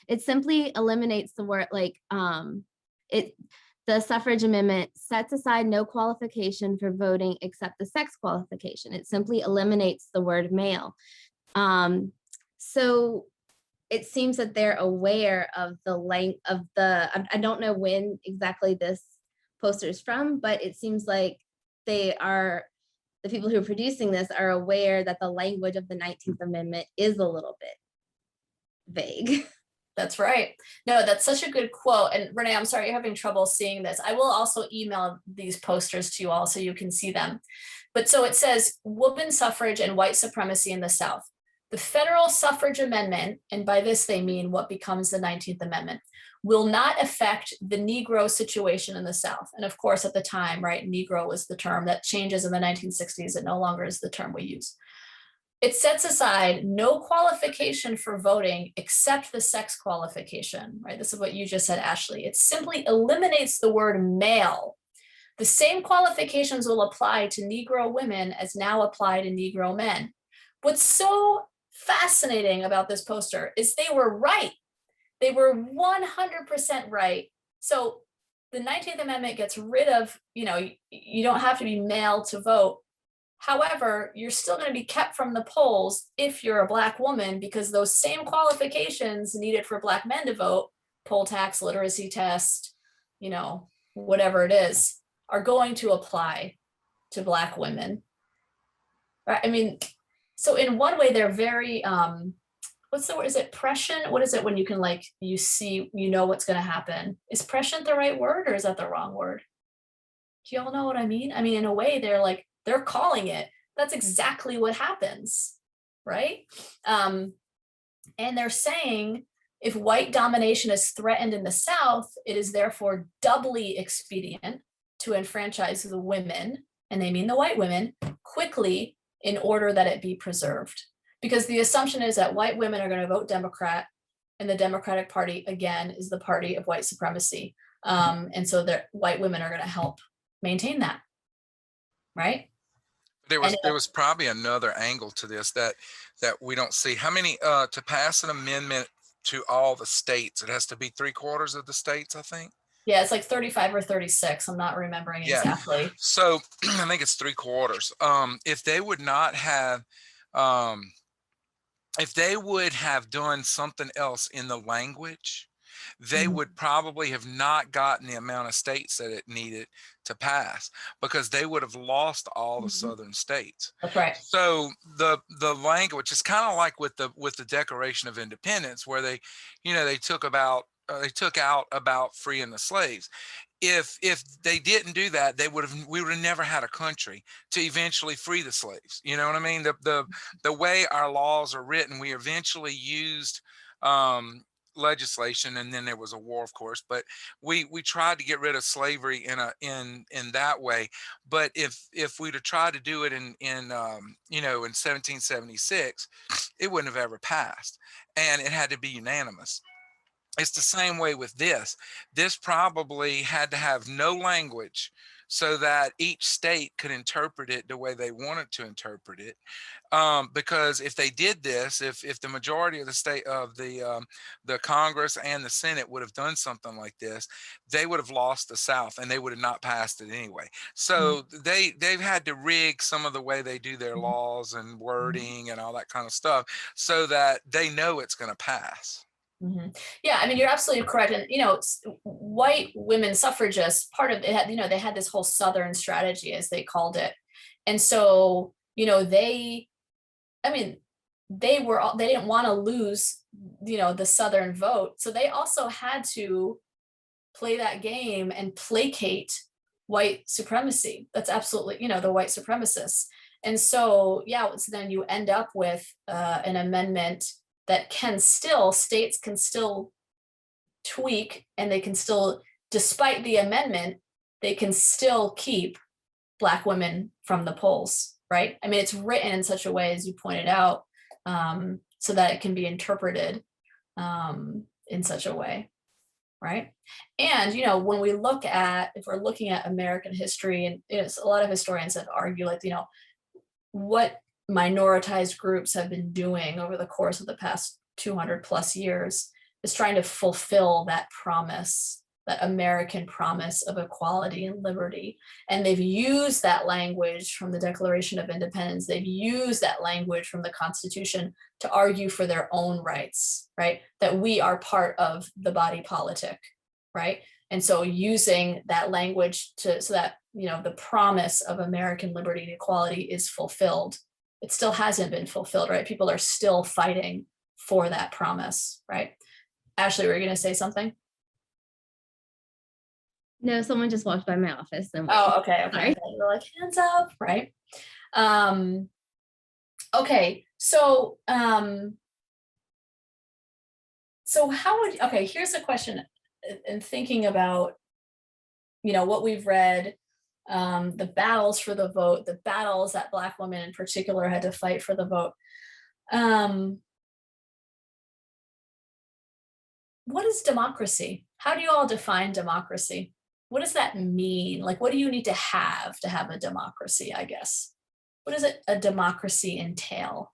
it simply eliminates the word like the suffrage amendment sets aside no qualification for voting except the sex qualification. It simply eliminates the word male. So it seems that they're aware of the length of I don't know when exactly this poster is from, but it seems like the people who are producing this are aware that the language of the 19th Amendment is a little bit vague. That's right. No, that's such a good quote. And Renee, I'm sorry you're having trouble seeing this. I will also email these posters to you all so you can see them. But so it says, woman suffrage and white supremacy in the South. The federal suffrage amendment, and by this they mean what becomes the 19th Amendment, will not affect the Negro situation in the South. And of course, at the time, right, Negro was the term that changes in the 1960s. It no longer is the term we use. It sets aside no qualification for voting except the sex qualification, right? This is what you just said, Ashley. It simply eliminates the word male. The same qualifications will apply to Negro women as now apply to Negro men. What's so fascinating about this poster is they were right. They were 100% right. So the 19th Amendment gets rid of, you don't have to be male to vote. However, you're still going to be kept from the polls if you're a Black woman, because those same qualifications needed for Black men to vote, poll tax, literacy test, whatever it is, are going to apply to Black women. Right? I mean, so in one way, they're very, what's the word? Is it prescient? What is it when you can you see, what's going to happen? Is prescient the right word, or is that the wrong word? Do y'all know what I mean? I mean, in a way, they're calling it. That's exactly what happens, right? And they're saying if white domination is threatened in the South, it is therefore doubly expedient to enfranchise the women, and they mean the white women, quickly in order that it be preserved. Because the assumption is that white women are going to vote Democrat, and the Democratic Party, again, is the party of white supremacy. And so white women are going to help maintain that, right? There was probably another angle to this that we don't see. How many to pass an amendment to all the states? It has to be 3/4 of the states, I think. Yeah, it's like 35 or 36. I'm not remembering exactly. So I think it's 3/4. If they would not have, if they would have done something else in the language, they would probably have not gotten the amount of states that it needed to pass, because they would have lost all the southern states. That's right. So the language is kind of like with the Declaration of Independence, where they took out about freeing the slaves. If they didn't do that, we would have never had a country to eventually free the slaves. You know what I mean? The way our laws are written, we eventually used legislation, and then there was a war, of course, but we tried to get rid of slavery in that way. But if we'd have tried to do it in 1776, it wouldn't have ever passed, and it had to be unanimous. It's the same way with this. This probably had to have no language so that each state could interpret it the way they wanted to interpret it. Because if they did this, if the majority of the state of the Congress and the Senate would have done something like this, they would have lost the South, and they would have not passed it anyway. So they've had to rig some of the way they do their laws and wording and all that kind of stuff so that they know it's going to pass. Yeah, I mean, you're absolutely correct. And, white women suffragists, part of it, they had this whole Southern strategy, as they called it. And so, they didn't want to lose, the Southern vote. So they also had to play that game and placate white supremacy. That's absolutely, the white supremacists. And so, so then you end up with an amendment that states can still tweak, and they can still, despite the amendment, they can still keep Black women from the polls, right? I mean, it's written in such a way, as you pointed out, so that it can be interpreted in such a way, right? And, you know, when we look at, if we're looking at American history, and it's a lot of historians have argued, like, you know, what minoritized groups have been doing over the course of the past 200 plus years is trying to fulfill that promise, that American promise of equality and liberty. And they've used that language from the Declaration of Independence. They've used that language from the Constitution to argue for their own rights, right? That we are part of the body politic, right? And so using that language to, so that, you know, the promise of American liberty and equality is fulfilled. It still hasn't been fulfilled, right? People are still fighting for that promise, right? Ashley, were you going to say something? No, someone just walked by my office. And Oh, okay. Sorry. We're like, hands up, right? Okay, so how would, okay, here's a question in thinking about, you know, what we've read, the battles for the vote, the battles that Black women in particular had to fight for the vote. What is democracy? How do you all define democracy? What does that mean? Like, what do you need to have a democracy, I guess? What does a democracy entail?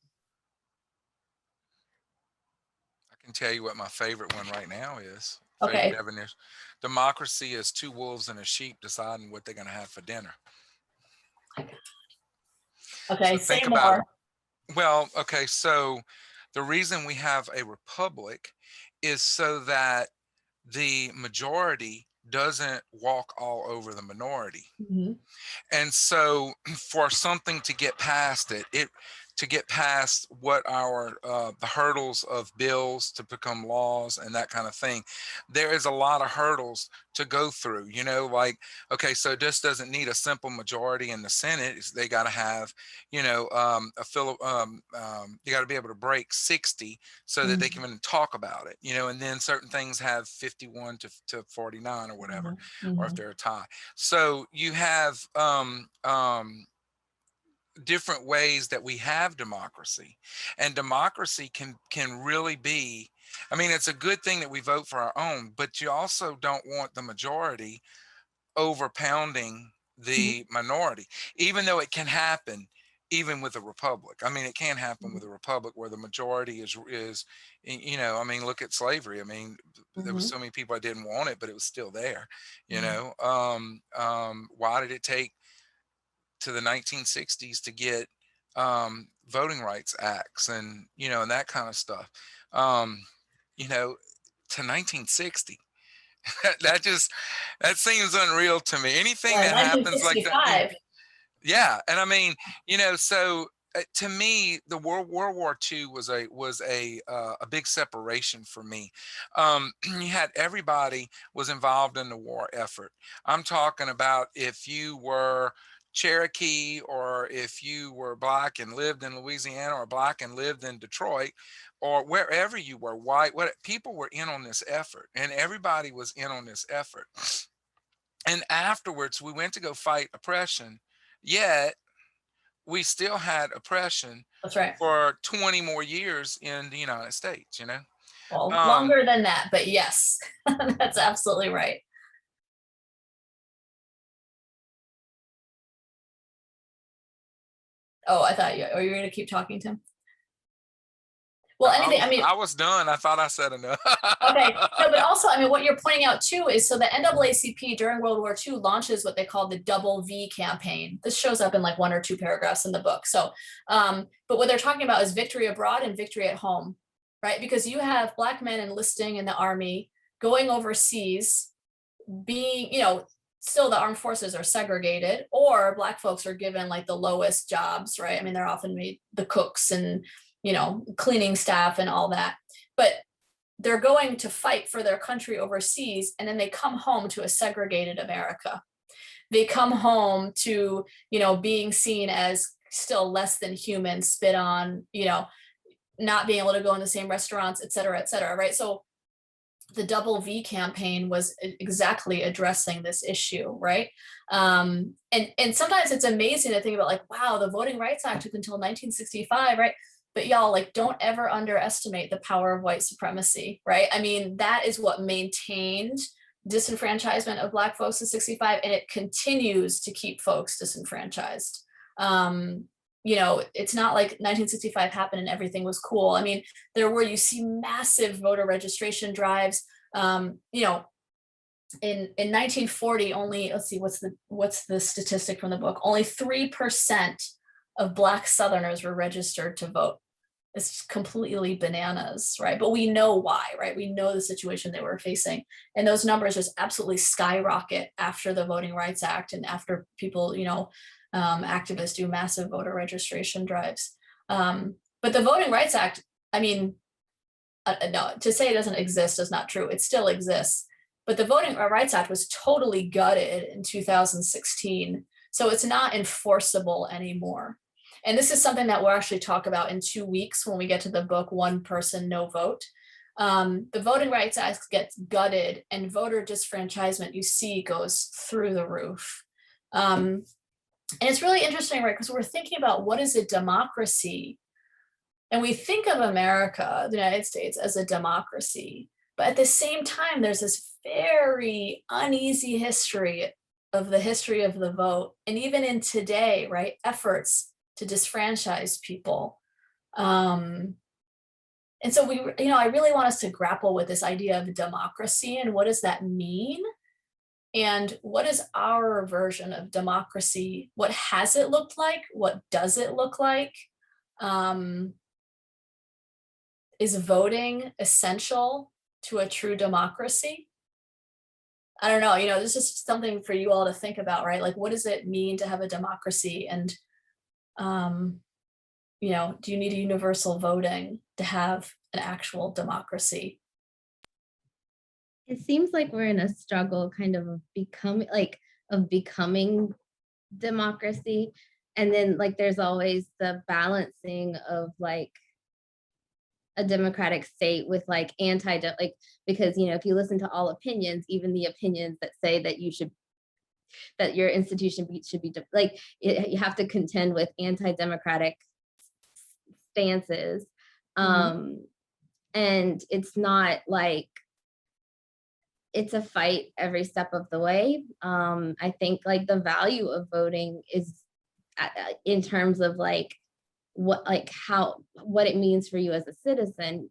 I can tell you what my favorite one right now is. Okay. Definition. Democracy is two wolves and a sheep deciding what they're going to have for dinner. Okay, so say more. Well, okay, so the reason we have a republic is so that the majority doesn't walk all over the minority. Mm-hmm. And so for something to get past to get past what our the hurdles of bills to become laws and that kind of thing, there is a lot of hurdles to go through, you know, like, okay, so this doesn't need a simple majority in the Senate. They got to have, you know, you got to be able to break 60 so that they can even talk about it, you know, and then certain things have 51 to 49 or whatever, or if they're a tie. So you have different ways that we have democracy, and democracy can really be, I mean, it's a good thing that we vote for our own, but you also don't want the majority overpounding the minority, even though it can happen even with a republic. I mean, it can happen with a republic where the majority is, you know, I mean, look at slavery. I mean, there was so many people that didn't want it, but it was still there, you know. Why did it take to the 1960s to get voting rights acts and, you know, and that kind of stuff, you know, to 1960? that seems unreal to me. Anything that happens like that, yeah. And I mean, you know, so to me, the World War II was a big separation for me. You had everybody was involved in the war effort. I'm talking about if you were Cherokee, or if you were Black and lived in Louisiana, or Black and lived in Detroit, or wherever you were, white, what, people were in on this effort, and everybody was in on this effort. And afterwards, we went to go fight oppression, yet we still had oppression. That's right. For 20 more years in the United States, you know? Well, longer than that, but yes, that's absolutely right. Oh, I thought are you going to keep talking, Tim? Well, anything, I mean, I was done. I thought I said enough. Okay, no, but also, I mean, what you're pointing out too is, so the NAACP during World War II launches what they call the Double V campaign. This shows up in like 1 or 2 paragraphs in the book. So, but what they're talking about is victory abroad and victory at home, right? Because you have Black men enlisting in the army, going overseas, being, you know, still the armed forces are segregated, or Black folks are given like the lowest jobs, right? I mean, they're often made the cooks and, you know, cleaning staff and all that, but they're going to fight for their country overseas, and then they come home to a segregated America. They come home to, you know, being seen as still less than human, spit on, you know, not being able to go in the same restaurants, et cetera, right? So the Double V campaign was exactly addressing this issue, right? And sometimes it's amazing to think about, like, wow, the Voting Rights Act took until 1965, right? But y'all, like, don't ever underestimate the power of white supremacy, right? I mean, that is what maintained disenfranchisement of Black folks in 65, and it continues to keep folks disenfranchised. You know, it's not like 1965 happened and everything was cool. I mean, you see massive voter registration drives. You know, in 1940, only, let's see, what's the statistic from the book? Only 3% of Black Southerners were registered to vote. It's completely bananas, right? But we know why, right? We know the situation they were facing. And those numbers just absolutely skyrocket after the Voting Rights Act and after people, you know, activists do massive voter registration drives. But the Voting Rights Act, I mean, no, to say it doesn't exist is not true. It still exists. But the Voting Rights Act was totally gutted in 2016. So it's not enforceable anymore. And this is something that we'll actually talk about in 2 weeks when we get to the book, One Person, No Vote. The Voting Rights Act gets gutted and voter disfranchisement, you see, goes through the roof. And it's really interesting, right? Because we're thinking about what is a democracy. And we think of America, the United States, as a democracy. But at the same time, there's this very uneasy history of the vote. And even in today, right, efforts to disfranchise people. And so I really want us to grapple with this idea of democracy and what does that mean? And what is our version of democracy? What has it looked like? What does it look like? Is voting essential to a true democracy? I don't know, this is something for you all to think about, right? Like, what does it mean to have a democracy? And, do you need universal voting to have an actual democracy? It seems like we're in a struggle kind of becoming democracy. And then like there's always the balancing of like a democratic state with like because if you listen to all opinions, even the opinions that say that that your institution should be you have to contend with anti-democratic stances. And it's not like it's a fight every step of the way. I think like the value of voting is in terms of like what it means for you as a citizen.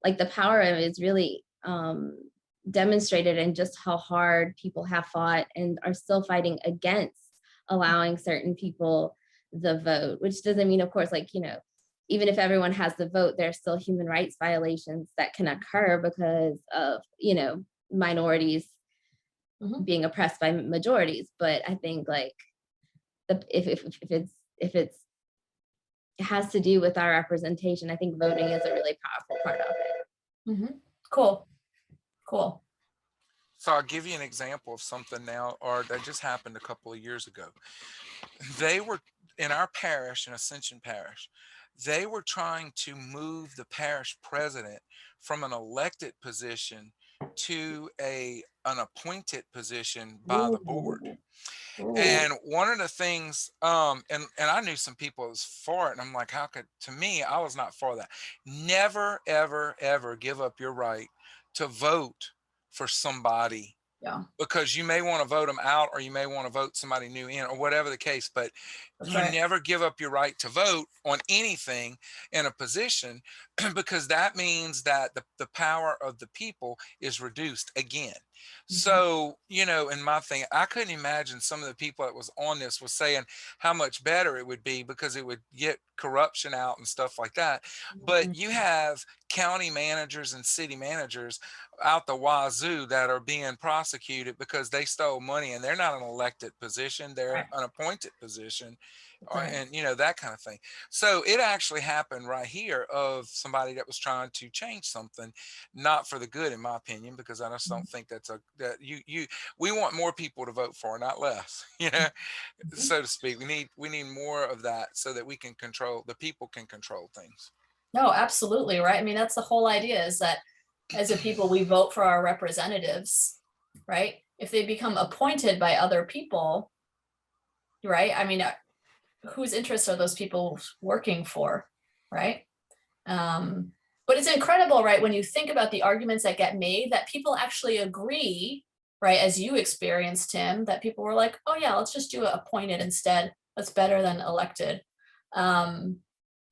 Like the power of it is really demonstrated in just how hard people have fought and are still fighting against allowing certain people the vote, which doesn't mean, of course, like, even if everyone has the vote, there's still human rights violations that can occur because of, minorities being oppressed by majorities. But I think like if it has to do with our representation, I think voting is a really powerful part of it. Cool. So I'll give you an example of something now, or that just happened a couple of years ago. They were in our parish, in Ascension Parish, they were trying to move the parish president from an elected position to an appointed position by the board. And one of the things, and I knew some people that was for it, and I'm like, to me, I was not for that. Never, ever, ever give up your right to vote for somebody. Yeah. Because you may want to vote them out, or you may want to vote somebody new in, or whatever the case, but never give up your right to vote on anything in a position, because that means that the power of the people is reduced again. So, in my thing, I couldn't imagine some of the people that was on this was saying how much better it would be because it would get corruption out and stuff like that. But you have county managers and city managers out the wazoo that are being prosecuted because they stole money, and they're not an elected position, they're an appointed position. And that kind of thing. So it actually happened right here of somebody that was trying to change something, not for the good, in my opinion, because I just don't think we want more people to vote for, not less, so to speak. We need more of that so that the people can control things. No, absolutely, right? I mean, that's the whole idea, is that as a people, we vote for our representatives, right? If they become appointed by other people, right? I mean, whose interests are those people working for, right? But it's incredible, right? When you think about the arguments that get made, that people actually agree, right? As you experienced, Tim, that people were like, oh yeah, let's just do it appointed instead. That's better than elected.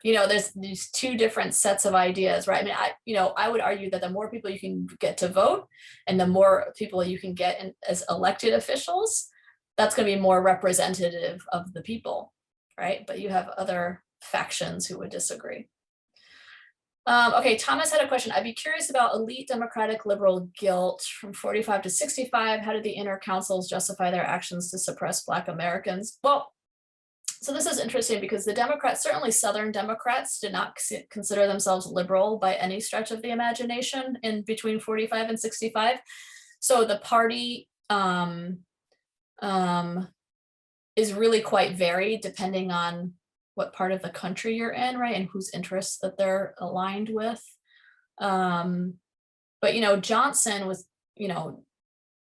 There's these two different sets of ideas, right? I mean, I would argue that the more people you can get to vote and the more people you can get as elected officials, that's going to be more representative of the people, right? But you have other factions who would disagree. Okay, Thomas had a question. I'd be curious about elite Democratic liberal guilt from 45 to 65. How did the inner councils justify their actions to suppress Black Americans? Well, so this is interesting because the Democrats, certainly Southern Democrats, did not consider themselves liberal by any stretch of the imagination in between 45 and 65. So the party is really quite varied depending on what part of the country you're in, right? And whose interests that they're aligned with. But, Johnson was,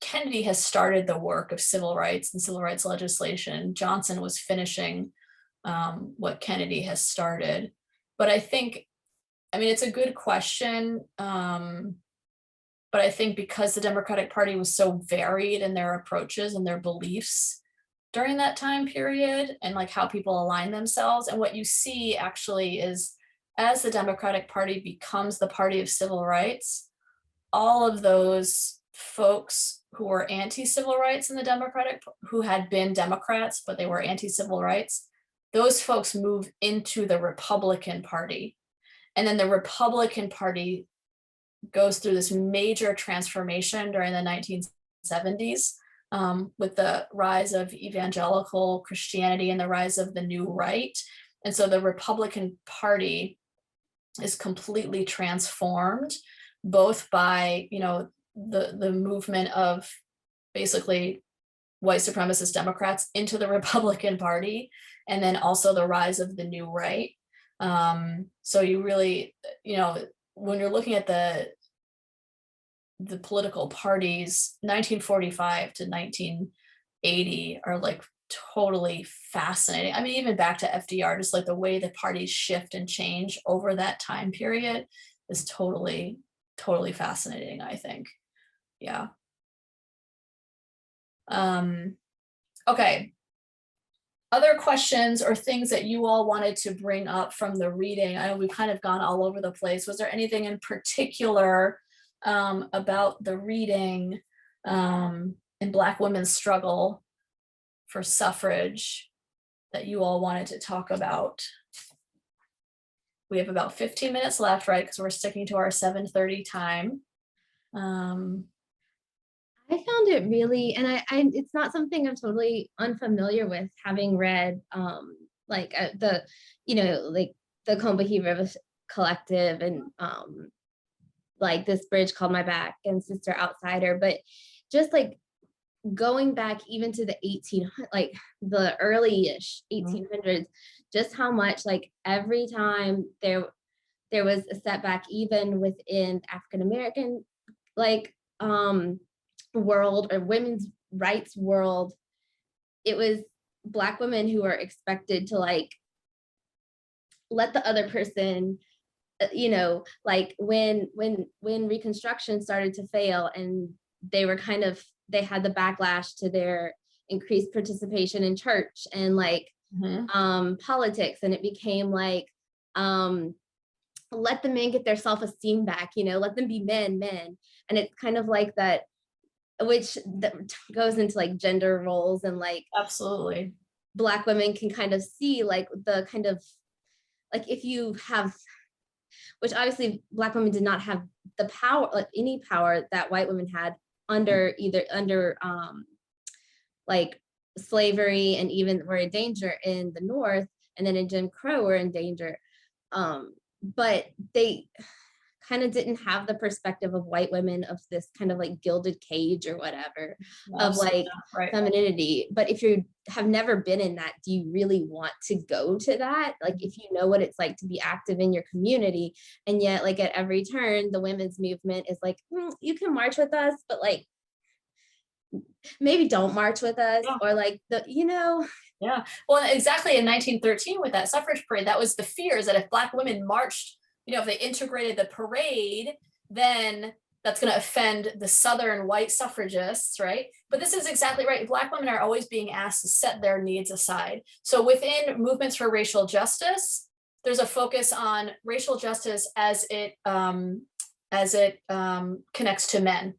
Kennedy has started the work of civil rights and civil rights legislation. Johnson was finishing what Kennedy has started. But it's a good question. But I think because the Democratic Party was so varied in their approaches and their beliefs during that time period, and like how people align themselves, and what you see actually is as the Democratic Party becomes the party of civil rights, all of those folks who were anti-civil rights in the Democratic, who had been Democrats, but they were anti-civil rights, those folks move into the Republican Party. And then the Republican Party goes through this major transformation during the 1970s with the rise of evangelical Christianity and the rise of the new right. And so the Republican Party is completely transformed, both by, the movement of basically white supremacist Democrats into the Republican Party, and then also the rise of the new right. So you really, when you're looking at the political parties, 1945 to 1980 are like totally fascinating. I mean, even back to FDR, just like the way the parties shift and change over that time period is totally, totally fascinating, I think. Yeah. Okay. Other questions or things that you all wanted to bring up from the reading? I know we've kind of gone all over the place. Was there anything in particular about the reading in Black women's struggle for suffrage that you all wanted to talk about? We have about 15 minutes left, right? Because we're sticking to our 7:30 time. I found it really, and I it's not something I'm totally unfamiliar with, having read the Combahee River Collective and like This Bridge Called My Back and Sister Outsider, but just like going back even to the the early-ish 1800s, just how much like every time there was a setback, even within African American world or women's rights world, it was Black women who were expected to like let the other person, when Reconstruction started to fail and they had the backlash to their increased participation in church and politics, and it became like let the men get their self-esteem back, let them be men. And it's kind of like that, which that goes into like gender roles, and like Absolutely Black women can kind of see like the kind of like, if you have, which obviously Black women did not have the power, like any power that white women had under slavery, and even were in danger in the North, and then in Jim Crow were in danger. But they kind of didn't have the perspective of white women of this kind of like gilded cage or whatever of like femininity. But if you have never been in that, do you really want to go to that? Like, if you know what it's like to be active in your community, and yet like at every turn, the women's movement is like, you can march with us, but like, maybe don't march with us, or like the, you know. Yeah, well, exactly. In 1913 with that suffrage parade, that was the fear, is that if Black women marched, you know, if they integrated the parade, then that's going to offend the Southern white suffragists, right? But this is exactly right. Black women are always being asked to set their needs aside. So within movements for racial justice, there's a focus on racial justice as it connects to men,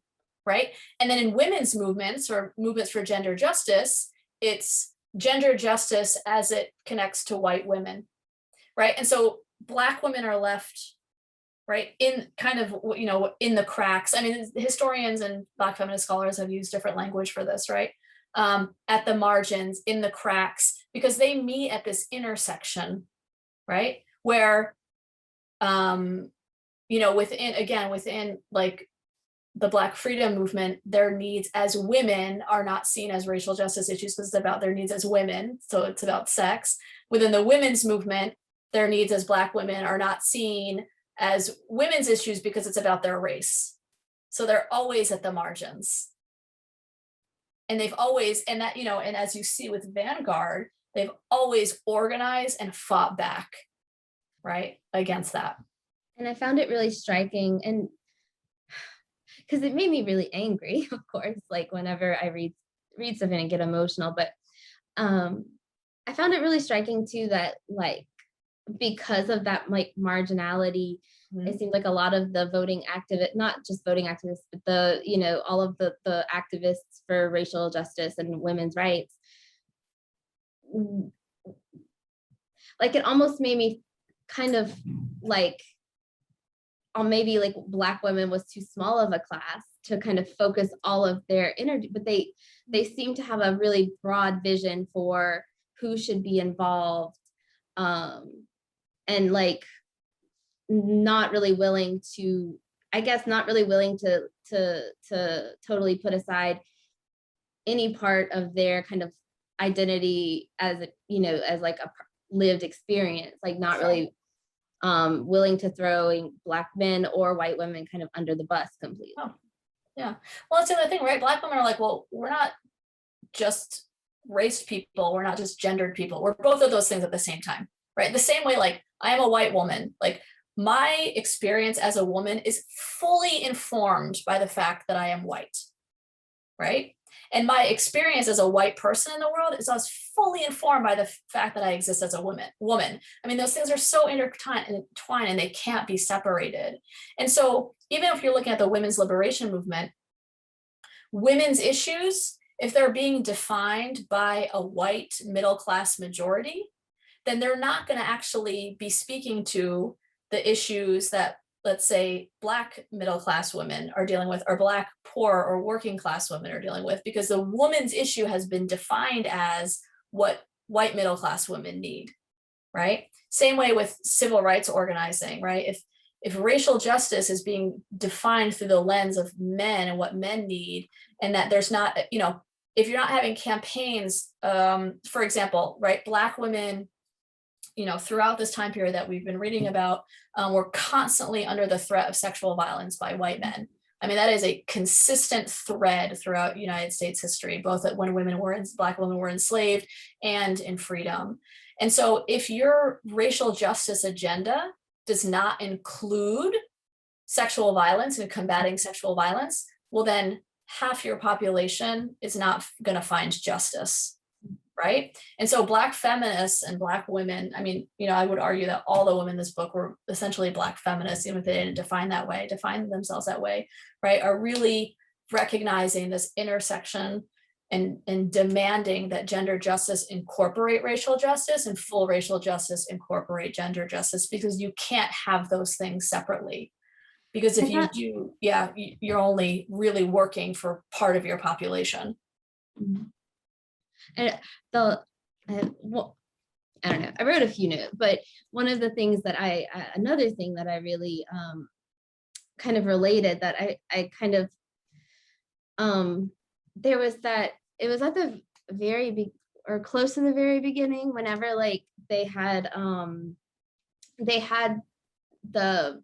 right? And then in women's movements or movements for gender justice, it's gender justice as it connects to white women, right? And so Black women are left, right, in kind of, you know, in the cracks. I mean, historians and Black feminist scholars have used different language for this, right? At the margins, in the cracks, because they meet at this intersection, right? Where, you know, within like the Black freedom movement, their needs as women are not seen as racial justice issues because it's about their needs as women. So it's about sex. Within the women's movement, their needs as Black women are not seen as women's issues because it's about their race. So they're always at the margins. And they've always, and that, you know, and as you see with Vanguard, they've always organized and fought back, right, against that. And I found it really striking, and because it made me really angry, of course, like whenever I read something and get emotional, but I found it really striking too that like, because of that like marginality, it seemed like a lot of the voting activists, not just voting activists, but the, you know, all of the activists for racial justice and women's rights, like it almost made me kind of like, maybe like Black women was too small of a class to kind of focus all of their energy, but they seem to have a really broad vision for who should be involved, and like not really willing to, I guess, not really willing to totally put aside any part of their kind of identity as, you know, as like a lived experience, like not really willing to throw Black men or white women kind of under the bus completely. Oh, yeah. Well, that's the other thing, right? Black women are like, well, we're not just race people. We're not just gendered people. We're both of those things at the same time, right? The same way, like I am a white woman, like my experience as a woman is fully informed by the fact that I am white, right? And my experience as a white person in the world is also fully informed by the fact that I exist as a woman. I mean, those things are so intertwined and they can't be separated. And so even if you're looking at the women's liberation movement, women's issues, if they're being defined by a white middle-class majority, then they're not going to actually be speaking to the issues that, let's say, Black middle-class women are dealing with, or Black poor or working class women are dealing with, because the woman's issue has been defined as what white middle-class women need, right? Same way with civil rights organizing, right? If racial justice is being defined through the lens of men and what men need, and that there's not, you know, if you're not having campaigns, for example, right, Black women, you know, throughout this time period that we've been reading about, we're constantly under the threat of sexual violence by white men. I mean, that is a consistent thread throughout United States history, both when Black women were enslaved and in freedom. And so if your racial justice agenda does not include sexual violence and combating sexual violence, well, then half your population is not going to find justice. Right. And so Black feminists and Black women, I mean, you know, I would argue that all the women in this book were essentially Black feminists, even if they didn't define themselves that way, right, are really recognizing this intersection and demanding that gender justice incorporate racial justice and full racial justice incorporate gender justice, because you can't have those things separately. Because if you do, yeah, you're only really working for part of your population. Mm-hmm. And well, I don't know, I wrote a few notes, but one of the things that another thing that I really kind of related that I kind of, there was that, it was at the very big or close to the very beginning, whenever like they had the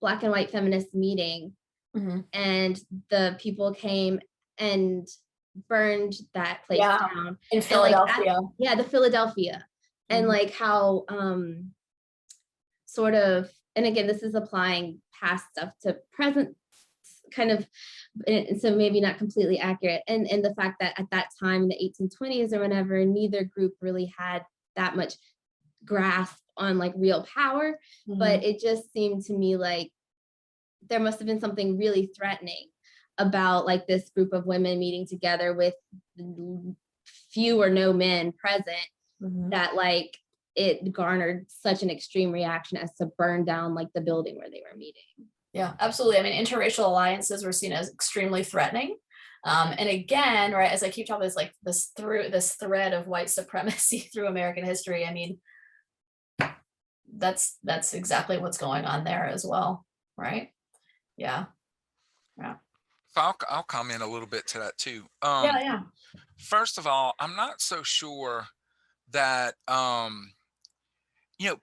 Black and white feminist meeting, and the people came and burned that place down in Philadelphia. Philadelphia. The Philadelphia. And like how sort of, and again, this is applying past stuff to present kind of, and so maybe not completely accurate, and the fact that at that time in the 1820s or whenever, neither group really had that much grasp on like real power, but it just seemed to me like there must have been something really threatening about like this group of women meeting together with few or no men present, that like it garnered such an extreme reaction as to burn down like the building where they were meeting. Yeah, absolutely. I mean, interracial alliances were seen as extremely threatening. And again, right, as I keep talking, like this thread of white supremacy through American history. I mean, that's exactly what's going on there as well, right? Yeah. So I'll comment a little bit to that too. Yeah. First of all, I'm not so sure that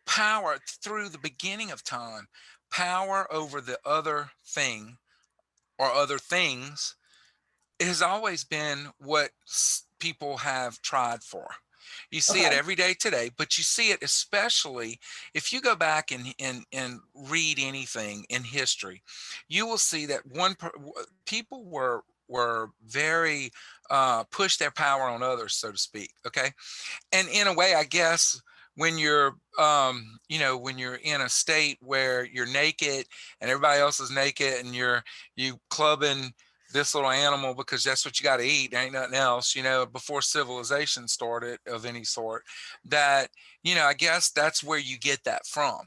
power through the beginning of time, power over the other thing or other things, it has always been what people have tried for. You see it every day today, but you see it especially if you go back and read anything in history, you will see that people were very push their power on others, so to speak. Okay. And in a way, I guess when you're when you're in a state where you're naked and everybody else is naked and you clubbing this little animal because that's what you got to eat, there ain't nothing else, before civilization started of any sort, that I guess that's where you get that from,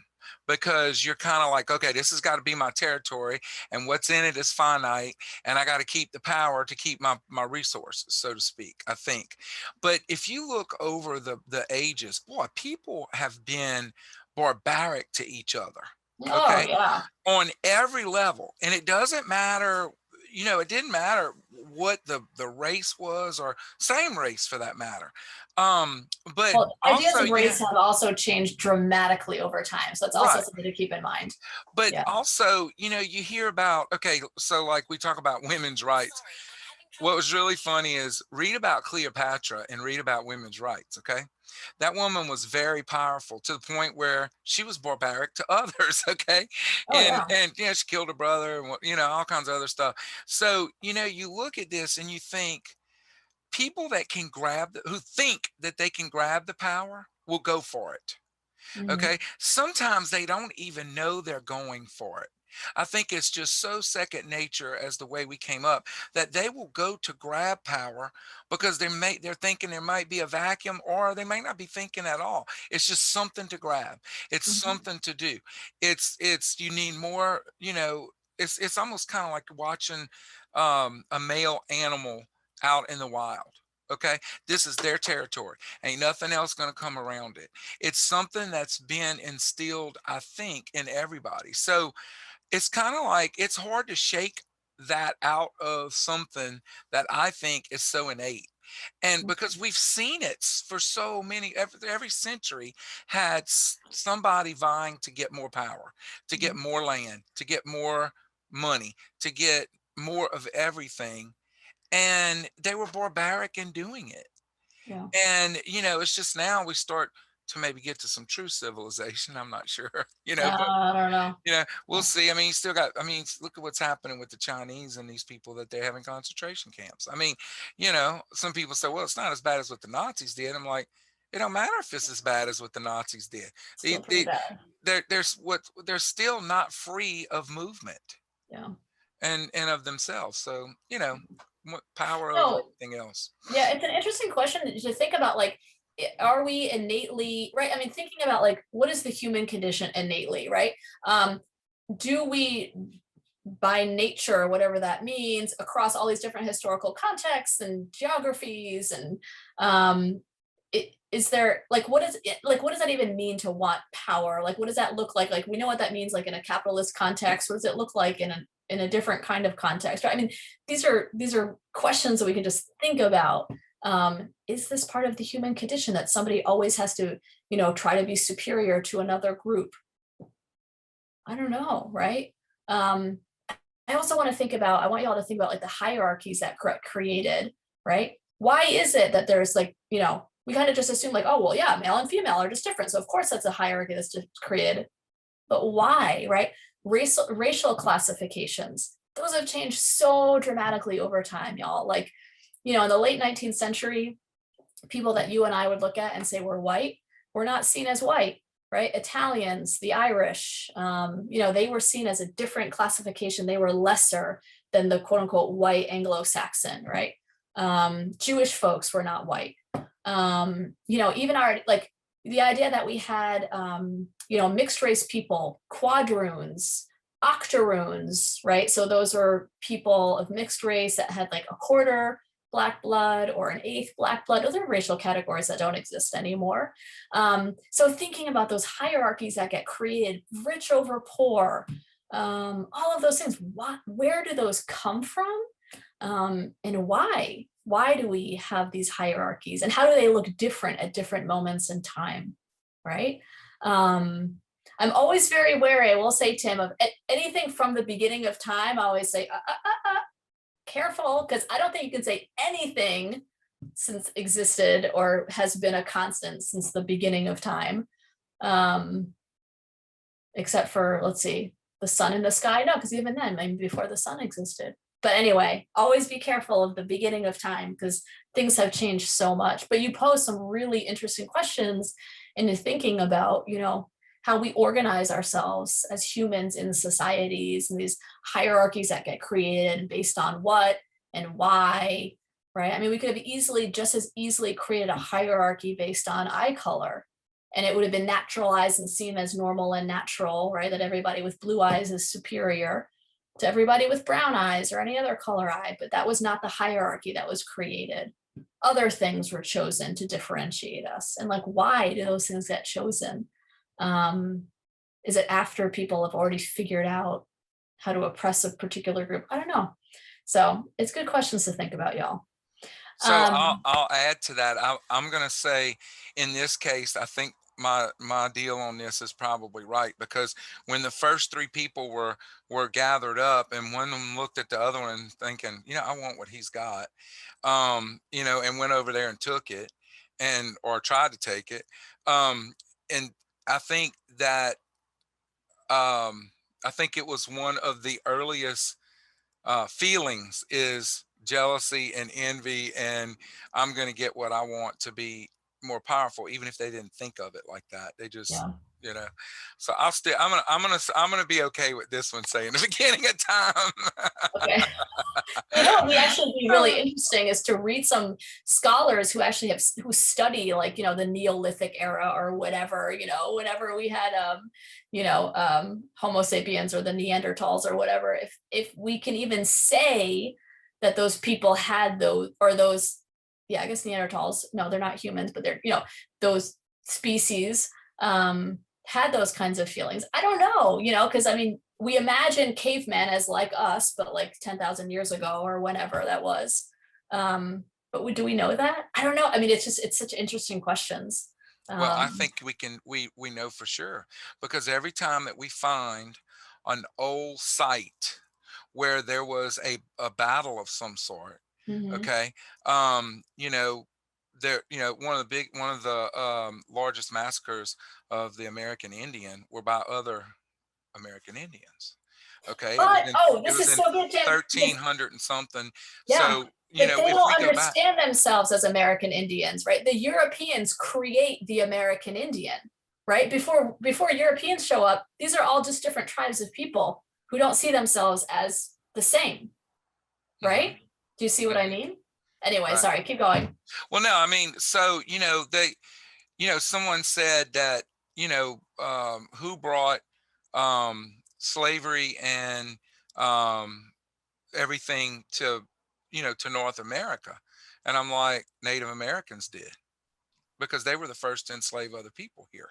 because you're kind of like, okay, this has got to be my territory and what's in it is finite, and I got to keep the power to keep my resources, so to speak, I think. But if you look over the ages, boy, people have been barbaric to each other. Okay. On every level. And it doesn't matter, it didn't matter what the race was, or same race for that matter. But ideas also, of race have also changed dramatically over time. So that's also something to keep in mind. But also, you hear about, okay, so like we talk about women's rights. What was really funny is read about Cleopatra and read about women's rights. Okay. That woman was very powerful to the point where she was barbaric to others. Okay. And she killed her brother and, all kinds of other stuff. So, you look at this and you think people that can who think that they can grab the power will go for it. Okay. Sometimes they don't even know they're going for it. I think it's just so second nature as the way we came up that they will go to grab power because they're thinking there might be a vacuum, or they may not be thinking at all. It's just something to grab. It's something to do. It's you need more, it's almost kind of like watching a male animal out in the wild. Okay. This is their territory. Ain't nothing else going to come around it. It's something that's been instilled, I think, in everybody. So it's kind of like it's hard to shake that out of something that I think is so innate. And because we've seen it for so many, every century had somebody vying to get more power, to get more land, to get more money, to get more of everything. And they were barbaric in doing it. And, it's just now we start to maybe get to some true civilization. I'm not sure, but, I don't know. We'll see. I mean, look at what's happening with the Chinese and these people that they have in concentration camps. I mean, some people say, well, it's not as bad as what the Nazis did. I'm like, it don't matter if it's as bad as what the Nazis did. They're still not free of movement. And of themselves. So, power over everything else. Yeah, it's an interesting question to think about. Like, are we innately, right? I mean, thinking about like, what is the human condition innately, right? Do we, by nature, whatever that means, across all these different historical contexts and geographies and is there, like, what is it, like, what does that even mean to want power? Like, what does that look like? Like, we know what that means, like in a capitalist context. What does it look like in a different kind of context, right? I mean, these are questions that we can just think about. Is this part of the human condition that somebody always has to, try to be superior to another group? I don't know, right? I also want to think about, I want y'all to think about like the hierarchies that created, right? Why is it that there's like, we kind of just assume like, oh, well, yeah, male and female are just different. So of course that's a hierarchy that's just created. But why, right? Racial classifications, those have changed so dramatically over time, y'all. Like, in the late 19th century, people that you and I would look at and say were white were not seen as white, right? Italians, the Irish, they were seen as a different classification. They were lesser than the quote unquote white Anglo-Saxon, right? Jewish folks were not white. Even our, like, the idea that we had, mixed race people, quadroons, octoroons, right? So those are people of mixed race that had like a quarter Black blood or an eighth Black blood. Those are racial categories that don't exist anymore. So thinking about those hierarchies that get created, rich over poor, all of those things, where do those come from? And why? Why do we have these hierarchies, and how do they look different at different moments in time, right? I'm always very wary, I will say, Tim, of anything from the beginning of time. I always say, careful, because I don't think you can say anything since existed or has been a constant since the beginning of time, except for, let's see, the sun in the sky. No, because even then, maybe before the sun existed. But anyway, always be careful of the beginning of time, because things have changed so much. But you pose some really interesting questions into thinking about, how we organize ourselves as humans in societies, and these hierarchies that get created based on what and why, right? I mean, we could have just as easily created a hierarchy based on eye color, and it would have been naturalized and seen as normal and natural, right? That everybody with blue eyes is superior to everybody with brown eyes or any other color eye, but that was not the hierarchy that was created. Other things were chosen to differentiate us. And like, why do those things get chosen? Is it after people have already figured out how to oppress a particular group? I don't know. So it's good questions to think about, y'all. So I'll add to that. I'm going to say, in this case, I think my deal on this is probably right, because when the first three people were gathered up, and one of them looked at the other one thinking, I want what he's got, and went over there and took it, or tried to take it, and I think that I think it was one of the earliest feelings is jealousy and envy, and I'm going to get what I want to be more powerful, even if they didn't think of it like that. They just, Yeah. So I'm gonna be okay with this one saying the beginning of time. Okay. What would actually be really interesting is to read some scholars who actually who study, like, the Neolithic era or whatever, whenever we had Homo sapiens or the Neanderthals or whatever, if we can even say that those people had those, yeah, I guess Neanderthals, no, they're not humans, but they're, those species had those kinds of feelings. I don't know, because I mean, we imagine cavemen as like us, but like 10,000 years ago or whenever that was. But do we know that? I don't know. I mean, it's such interesting questions. Well, I think we know for sure, because every time that we find an old site where there was a battle of some sort, Mhm. okay, one of the largest massacres of the American Indian were by other American Indians. Okay, But, oh, it this was is in so good, Tim. 1300 and something. Yeah. So But they if we don't go back, understand themselves as American Indians, right? The Europeans create the American Indian, right? Before Europeans show up, these are all just different tribes of people who don't see themselves as the same, right? Mhm, Do you see what I mhm, mean? Anyway, right. sorry, keep going. Well, no, I mean, so someone said that who brought slavery and um, everything to to North America, and I'm like, Native Americans did. because they were the first to enslave other people here.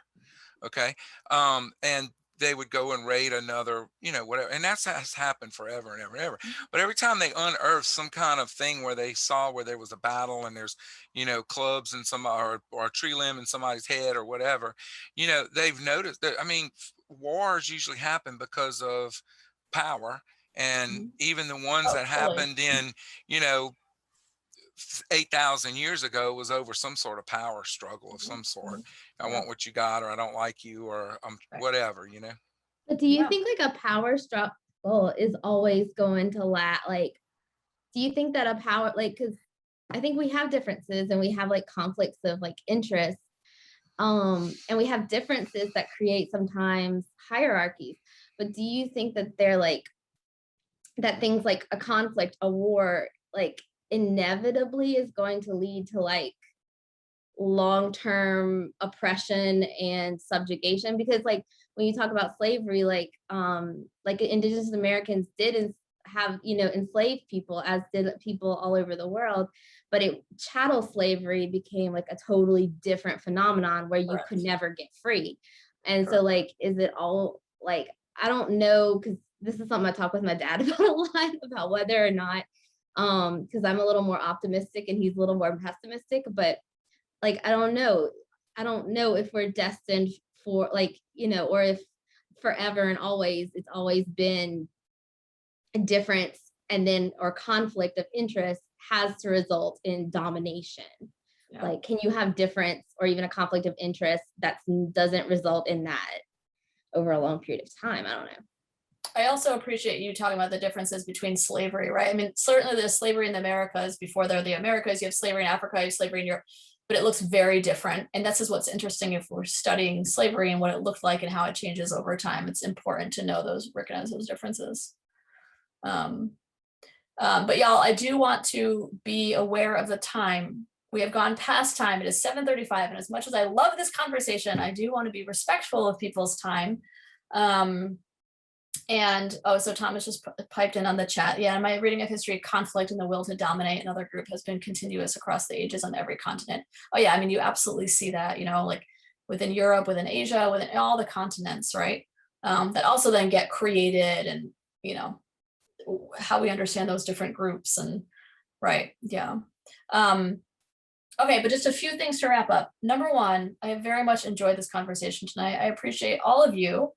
Okay. And they would go and raid another, whatever. And has happened forever and ever and ever. But every time they unearthed some kind of thing where they saw where there was a battle and there's, clubs and or a tree limb in somebody's head or whatever, they've noticed that, I mean, wars usually happen because of power. And Mhm. even the ones Oh, that totally. happened in, 8,000 years ago was over some sort of power struggle of some sort. I Yeah. want what you got, or I don't like you, or Right. whatever. But do you Yeah. think like a power struggle is always going to like, do you think that a power, like, because I think we have differences and we have like conflicts of like interest, and we have differences that create sometimes hierarchies. But do you think that they're like, that things like a conflict, a war, like inevitably is going to lead to like long-term oppression and subjugation? Because like when you talk about slavery, like indigenous Americans did have enslaved people, as did people all over the world, but chattel slavery became like a totally different phenomenon where you could Correct. never get free. And so Correct. like, is it all like, I don't know, because this is something I talk with my dad about a lot, about whether or not, because I'm a little more optimistic and he's a little more pessimistic, but like, I don't know if we're destined for like, or if forever and always it's always been a difference, and then or conflict of interest has to result in domination. Yeah. Like, can you have difference or even a conflict of interest that doesn't result in that over a long period of time? I don't know. I also appreciate you talking about the differences between slavery, right? I mean, certainly there's slavery in the Americas before there are the Americas. You have slavery in Africa, you have slavery in Europe, but it looks very different. And this is what's interesting if we're studying slavery and what it looked like and how it changes over time. It's important to know recognize those differences. But y'all, I do want to be aware of the time. We have gone past time. It is 7:35. And as much as I love this conversation, I do want to be respectful of people's time. And so Thomas just piped in on the chat. Yeah, my reading of history, conflict and the will to dominate another group has been continuous across the ages on every continent. Oh yeah, I mean, you absolutely see that, like within Europe, within Asia, within all the continents, right? That also then get created, and how we understand those different groups, and right, yeah. Okay, but just a few things to wrap up. Number one, I have very much enjoyed this conversation tonight. I appreciate all of you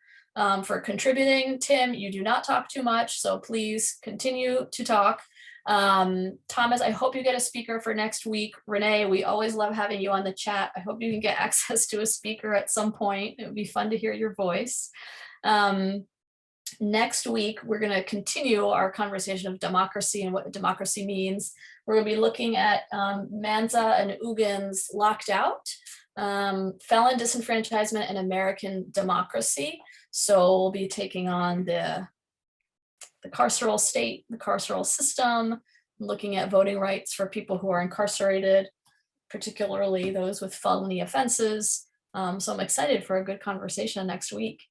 for contributing. Tim, you do not talk too much, so please continue to talk. Thomas, I hope you get a speaker for next week. Renee, we always love having you on the chat. I hope you can get access to a speaker at some point. It would be fun to hear your voice. Next week, we're going to continue our conversation of democracy and what democracy means. We're going to be looking at Manza and Ugin's Locked Out, Felon Disenfranchisement and American Democracy. So we'll be taking on the carceral state, the carceral system, looking at voting rights for people who are incarcerated, particularly those with felony offenses. So I'm excited for a good conversation next week.